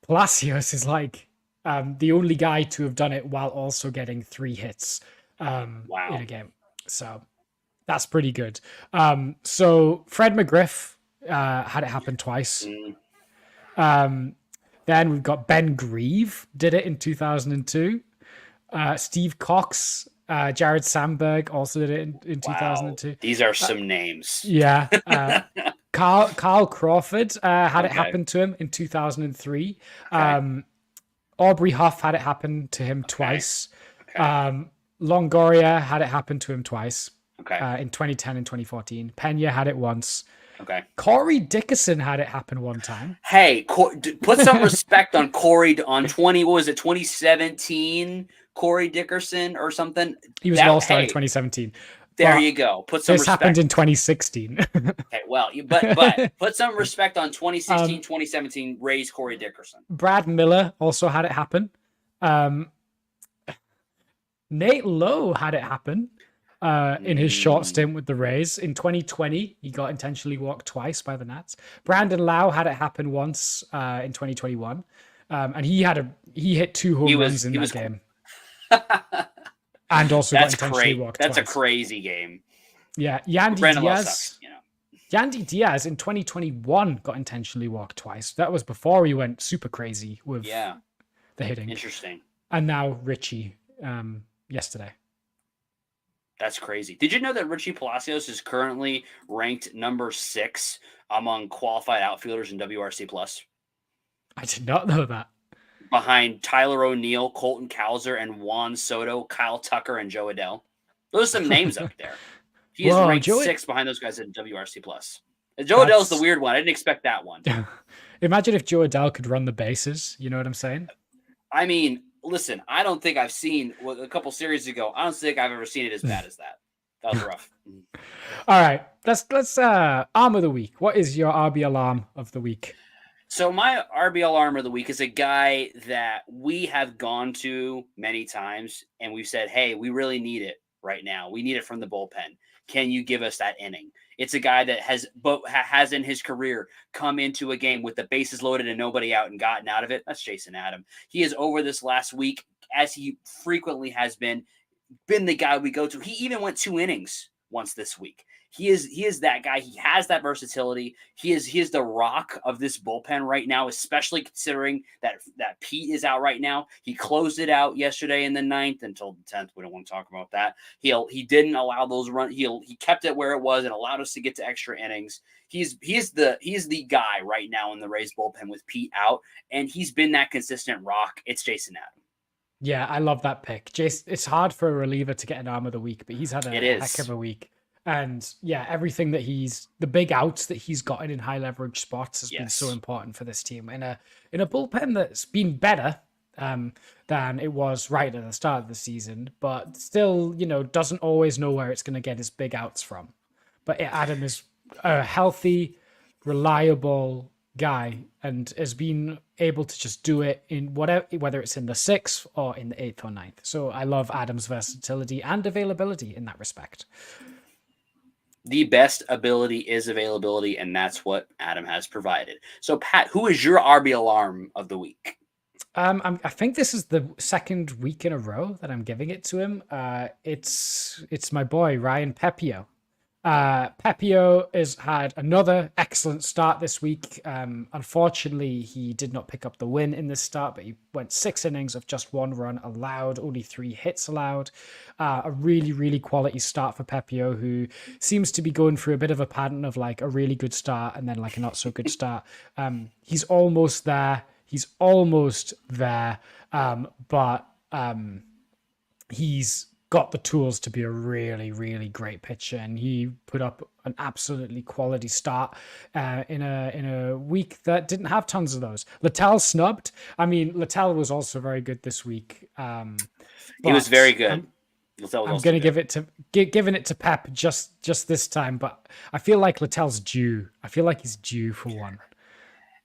Palacios is the only guy to have done it while also getting 3 hits in a game. So that's pretty good. So Fred McGriff had it happen twice. Mm. Then we've got Ben Grieve did it in 2002. Steve Cox, Jared Sandberg also did it in 2002. These are some names. Yeah. Carl Crawford had it Okay. happen to him in 2003. Okay. Aubrey Huff had it happen to him twice. Okay. Longoria had it happen to him twice. Okay. In 2010 and 2014. Pena had it once. Okay. Corey Dickerson had it happen one time. Hey, put some respect on Corey on 2017? Corey Dickerson or something. He was an all-star in 2017. There you go. Put some this respect. happened in 2016. Okay, well, but put some respect on 2016, 2017 Rays Corey Dickerson. Brad Miller also had it happen. Nate Lowe had it happen in his short stint with the Rays. In 2020, he got intentionally walked twice by the Nats. Brandon Lau had it happen once in 2021. And he hit 2 home runs in that game. And also got intentionally walked twice. That's a crazy game. Yeah, Yandy Diaz in 2021 got intentionally walked twice. That was before he went super crazy with the hitting. Interesting. And now Richie yesterday. That's crazy. Did you know that Richie Palacios is currently ranked number 6 among qualified outfielders in WRC+? I did not know that. Behind Tyler O'Neill, Colton Cowser, and Juan Soto, Kyle Tucker, and Joe Adell. Those are some names up there. He is ranked 6 behind those guys in WRC+. Joe Adell's the weird one. I didn't expect that one. Imagine if Joe Adell could run the bases. You know what I'm saying? I mean, listen, I don't think I've seen a couple series ago. I don't think I've ever seen it as bad as that. That was rough. All right. Let's arm of the week. What is your RB alarm of the week? So my RBL arm of the week is a guy that we have gone to many times, and we've said, hey, we really need it right now. We need it from the bullpen. Can you give us that inning? It's a guy that has in his career come into a game with the bases loaded and nobody out and gotten out of it. That's Jason Adam. He is over this last week, as he frequently has been the guy we go to. He even went 2 innings once this week. He is that guy. He has that versatility. He is the rock of this bullpen right now, especially considering that Pete is out right now. He closed it out yesterday in the 9th until the 10th. We don't want to talk about that. He didn't allow those runs. He kept it where it was and allowed us to get to extra innings. He's the guy right now in the Rays bullpen with Pete out, and he's been that consistent rock. It's Jason Adam. Yeah, I love that pick. It's hard for a reliever to get an arm of the week, but he's had a heck of a week. And yeah, everything that the big outs that he's gotten in high leverage spots has been so important for this team in a bullpen that's been better than it was right at the start of the season, but still, doesn't always know where it's going to get his big outs from. But Adam is a healthy, reliable guy and has been able to just do it in whether it's in the 6th or in the 8th or 9th. So I love Adam's versatility and availability in that respect. The best ability is availability, and that's what Adam has provided. So, Pat, who is your RB alarm of the week? I think this is the 2nd week in a row that I'm giving it to him. It's my boy, Ryan Pepiot. Pepiot has had another excellent start this week. Unfortunately, he did not pick up the win in this start, but he went 6 innings of just 1 run allowed, only 3 hits allowed. A really, really quality start for Pepiot, who seems to be going through a bit of a pattern of like a really good start and then like a not so good start. He's almost there. But he's got the tools to be a really, really great pitcher, and he put up an absolutely quality start in a week that didn't have tons of those. Littell snubbed. I mean, Littell was also very good this week. He was very good. I'm going to giving it to Pep just this time, but I feel like Littell's due. I feel like he's due for one.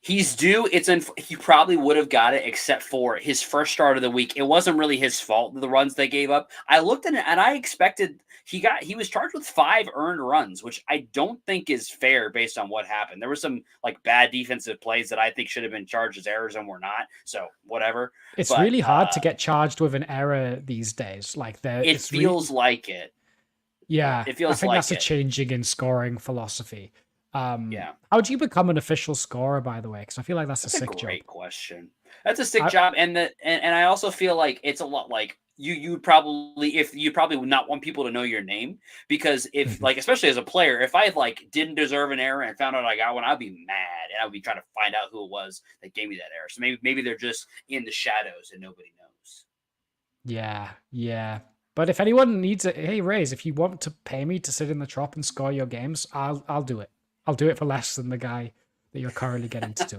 He's due. He probably would have got it except for his first start of the week. It wasn't really his fault, the runs they gave up. I looked at it and I expected he was charged with 5 earned runs, which I don't think is fair based on what happened. There were some like bad defensive plays that I think should have been charged as errors and were not. So whatever. It's really hard to get charged with an error these days. It feels like it. Yeah, it feels I think like that's a changing in scoring philosophy. Yeah. How do you become an official scorer, by the way? Because I feel like that's a sick job. Great question. That's a sick job, and I also feel like it's a lot like you would probably would not want people to know your name, because if like, especially as a player, if I like didn't deserve an error and found out I got one, I'd be mad and I'd be trying to find out who it was that gave me that error. So maybe they're just in the shadows and nobody knows. Yeah. But if anyone needs it, hey Rays, if you want to pay me to sit in the trop and score your games, I'll do it. I'll do it for less than the guy that you're currently getting to do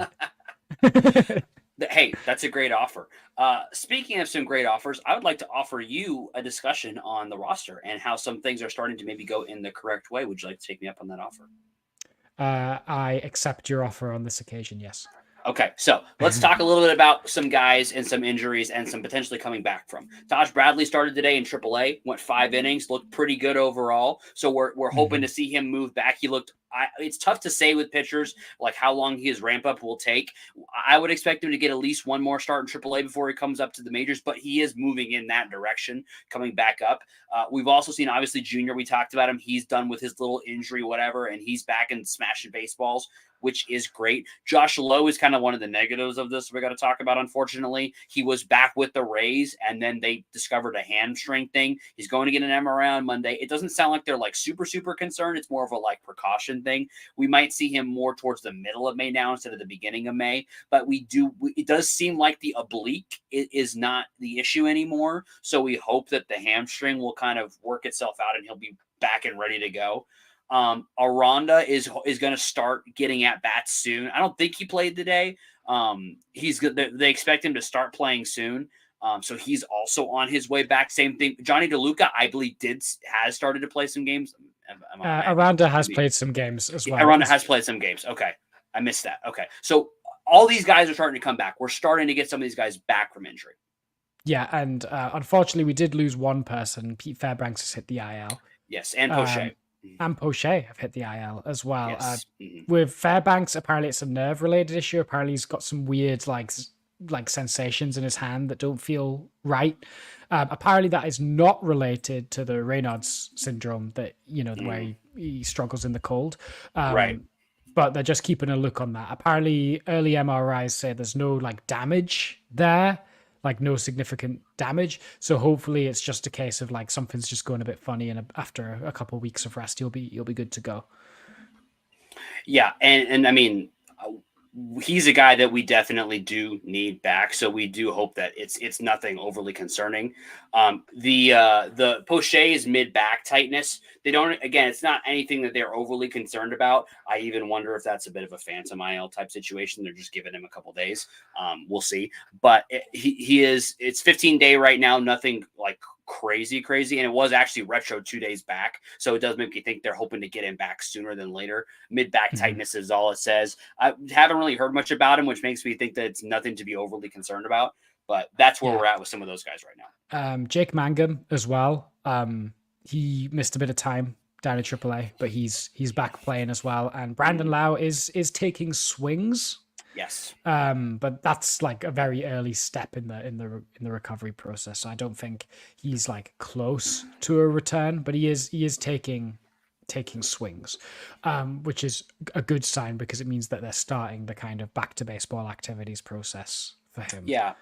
it. Hey, that's a great offer. Speaking of some great offers, I would like to offer you a discussion on the roster and how some things are starting to maybe go in the correct way. Would you like to take me up on that offer? I accept your offer on this occasion, yes. Okay, so let's talk a little bit about some guys and some injuries and some potentially coming back from. Taj Bradley started today in AAA, went 5 innings, looked pretty good overall. So we're hoping to see him move back. He looked. It's tough to say with pitchers like how long his ramp up will take. I would expect him to get at least one more start in AAA before he comes up to the majors, but he is moving in that direction, coming back up. We've also seen, obviously, Junior. We talked about him. He's done with his little injury, whatever, and he's back and smashing baseballs, which is great. Josh Lowe is kind of one of the negatives of this we got to talk about, unfortunately. He was back with the Rays, and then they discovered a hamstring thing. He's going to get an MRI on Monday. It doesn't sound like they're like super, super concerned. It's more of a like precaution thing. We might see him more towards the middle of May now instead of the beginning of May, but it does seem like the oblique is not the issue anymore. So we hope that the hamstring will kind of work itself out and he'll be back and ready to go. Aranda is going to start getting at bats soon. I don't think he played today. He's good. They expect him to start playing soon. So he's also on his way back. Same thing. Johnny DeLuca, I believe, has started to play some games. Aranda has played some games as well. Aranda has played some games. Okay. I missed that. Okay. So all these guys are starting to come back. We're starting to get some of these guys back from injury. Yeah, and unfortunately, we did lose one person. Pete Fairbanks has hit the IL. Yes, and Poche. And Poche have hit the IL as well. Yes. With Fairbanks, apparently it's a nerve-related issue. Apparently he's got some weird like sensations in his hand that don't feel right. Apparently that is not related to the Raynaud's syndrome that, where he struggles in the cold. Right. But they're just keeping a look on that. Apparently early MRIs say there's no like damage there, like no significant damage. So hopefully it's just a case of like something's just going a bit funny, and after a couple of weeks of rest, you'll be good to go. Yeah, and I mean, he's a guy that we definitely do need back. So we do hope that it's nothing overly concerning. The Poche's mid back tightness, it's not anything that they're overly concerned about. I even wonder if that's a bit of a phantom IL type situation. They're just giving him a couple days. We'll see. But it's 15-day right now. Nothing like crazy. And it was actually retro 2 days back. So it does make me think they're hoping to get him back sooner than later. Mid back tightness is all it says. I haven't really heard much about him, which makes me think that it's nothing to be overly concerned about. But that's where we're at with some of those guys right now. Jake Mangum as well. He missed a bit of time down in AAA, but he's back playing as well. And Brandon Lau is taking swings. Yes. But that's like a very early step in the recovery process. So I don't think he's like close to a return, but he is taking swings, which is a good sign because it means that they're starting the kind of back to baseball activities process for him. Yeah.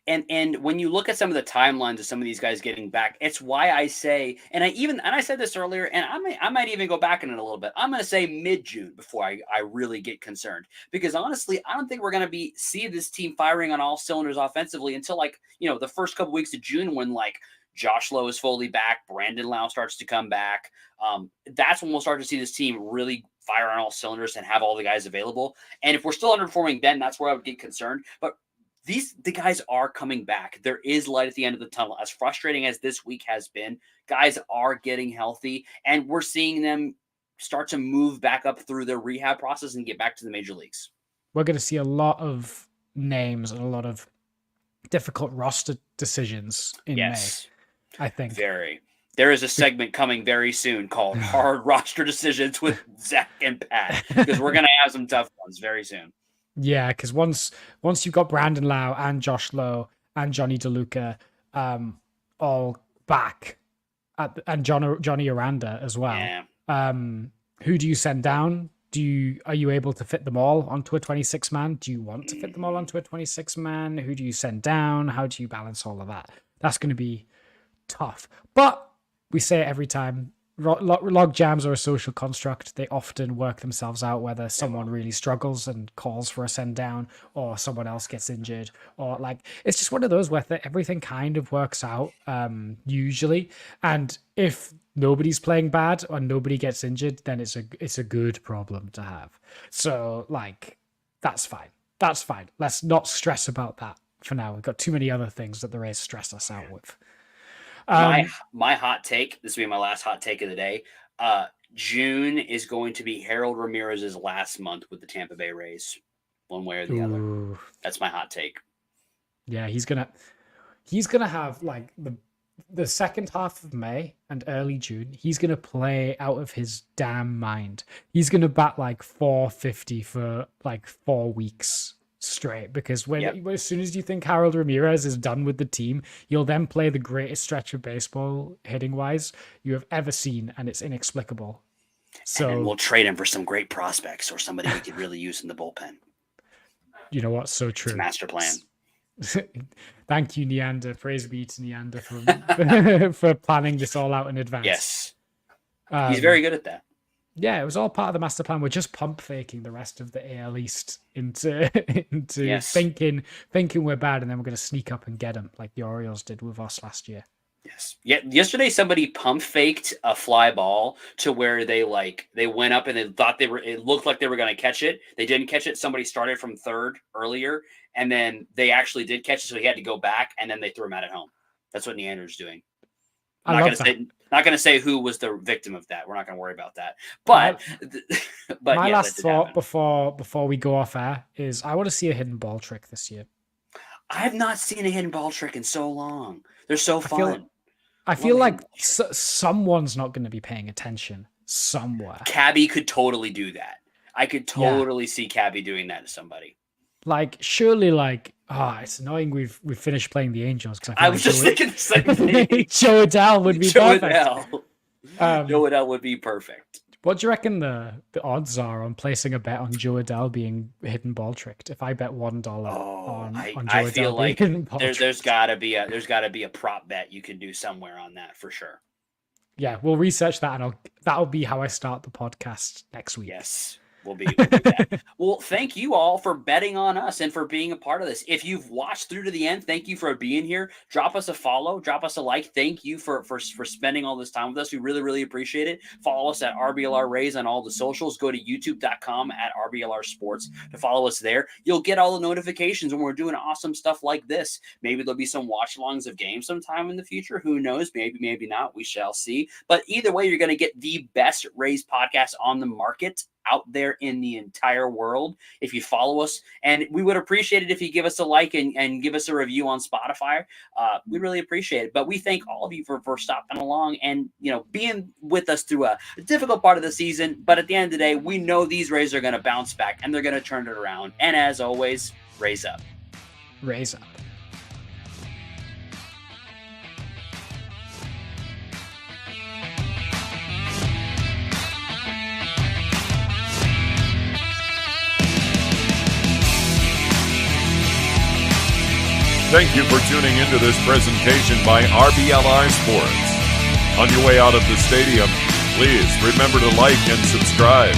And when you look at some of the timelines of some of these guys getting back, it's why I say, and I said this earlier, and I might even go back in it a little bit. I'm going to say mid-June before I really get concerned, because honestly, I don't think we're going to see this team firing on all cylinders offensively until the first couple weeks of June, when Josh Lowe is fully back, Brandon Lau starts to come back. That's when we'll start to see this team really fire on all cylinders and have all the guys available. And if we're still underperforming, then that's where I would get concerned. But the guys are coming back. There is light at the end of the tunnel. As frustrating as this week has been, guys are getting healthy, and we're seeing them start to move back up through their rehab process and get back to the major leagues. We're going to see a lot of names and a lot of difficult roster decisions in May, I think. There is a segment coming very soon called Hard Roster Decisions with Zach and Pat, because we're going to have some tough ones very soon. Yeah, because once you've got Brandon Lau and Josh Lowe and Johnny DeLuca all back, and Johnny Aranda as well, who do you send down? Are you able to fit them all onto a 26-man? Do you want to fit them all onto a 26-man? Who do you send down? How do you balance all of that? That's going to be tough. But we say it every time. Log jams are a social construct. They often work themselves out, whether someone really struggles and calls for a send down or someone else gets injured, or like it's just one of those where everything kind of works out usually. And if nobody's playing bad or nobody gets injured, then it's a good problem to have. So like that's fine. Let's not stress about that for now. We've got too many other things that the Rays stress us out with. My hot take, this will be my last hot take of the day. June is going to be Harold Ramirez's last month with the Tampa Bay Rays, one way or the other. That's my hot take. Yeah, he's gonna have like the second half of May and early June. He's gonna play out of his damn mind. He's gonna bat like 450 for like 4 weeks straight, because as soon as you think Harold Ramirez is done with the team, you'll then play the greatest stretch of baseball hitting wise you have ever seen, and it's inexplicable. So and we'll trade him for some great prospects or somebody we could really use in the bullpen. You know what? So true. It's a master plan. Thank you, Neander. Praise be to Neander for planning this all out in advance. Yes, he's very good at that. Yeah, it was all part of the master plan. We're just pump faking the rest of the AL East into thinking we're bad, and then we're going to sneak up and get them like the Orioles did with us last year. Yes. Yeah. Yesterday, somebody pump faked a fly ball to where they went up and they thought it looked like they were going to catch it. They didn't catch it. Somebody started from third earlier, and then they actually did catch it, so he had to go back, and then they threw him out at home. That's what Neander's doing. I'm not going to say who was the victim of that. We're not going to worry about that. But my last thought before we go off air is I want to see a hidden ball trick this year. I have not seen a hidden ball trick in so long. They're so fun. I feel like someone's not going to be paying attention somewhere. Cabby could totally do that. I could totally see Cabby doing that to somebody. Like, surely, it's annoying we've finished playing the Angels. I was just thinking the same thing. Joe Adele would be perfect. Joe Adele would be perfect. What do you reckon the odds are on placing a bet on Joe Adele being hidden ball tricked? If I bet $1 on Joe I feel Adele like being hidden ball there's got to be a prop bet you can do somewhere on that for sure. Yeah, we'll research that, and that'll be how I start the podcast next week. Yes. We'll do that. Well, thank you all for betting on us and for being a part of this. If you've watched through to the end, thank you for being here. Drop us a follow, drop us a like. Thank you for spending all this time with us. We really, really appreciate it. Follow us at RBLR Rays on all the socials. Go to youtube.com at RBLR Sports to follow us there. You'll get all the notifications when we're doing awesome stuff like this. Maybe there'll be some watch-alongs of games sometime in the future. Who knows? Maybe, maybe not. We shall see. But either way, you're going to get the best Rays podcast on the market out there in the entire world if you follow us, and we would appreciate it if you give us a like and give us a review on Spotify. We really appreciate it. But we thank all of you for stopping along and being with us through a difficult part of the season. But at the end of the day, we know these Rays are going to bounce back and they're going to turn it around. And as always, Rays up. Rays up. Thank you for tuning into this presentation by RBLR Sports. On your way out of the stadium, please remember to like and subscribe.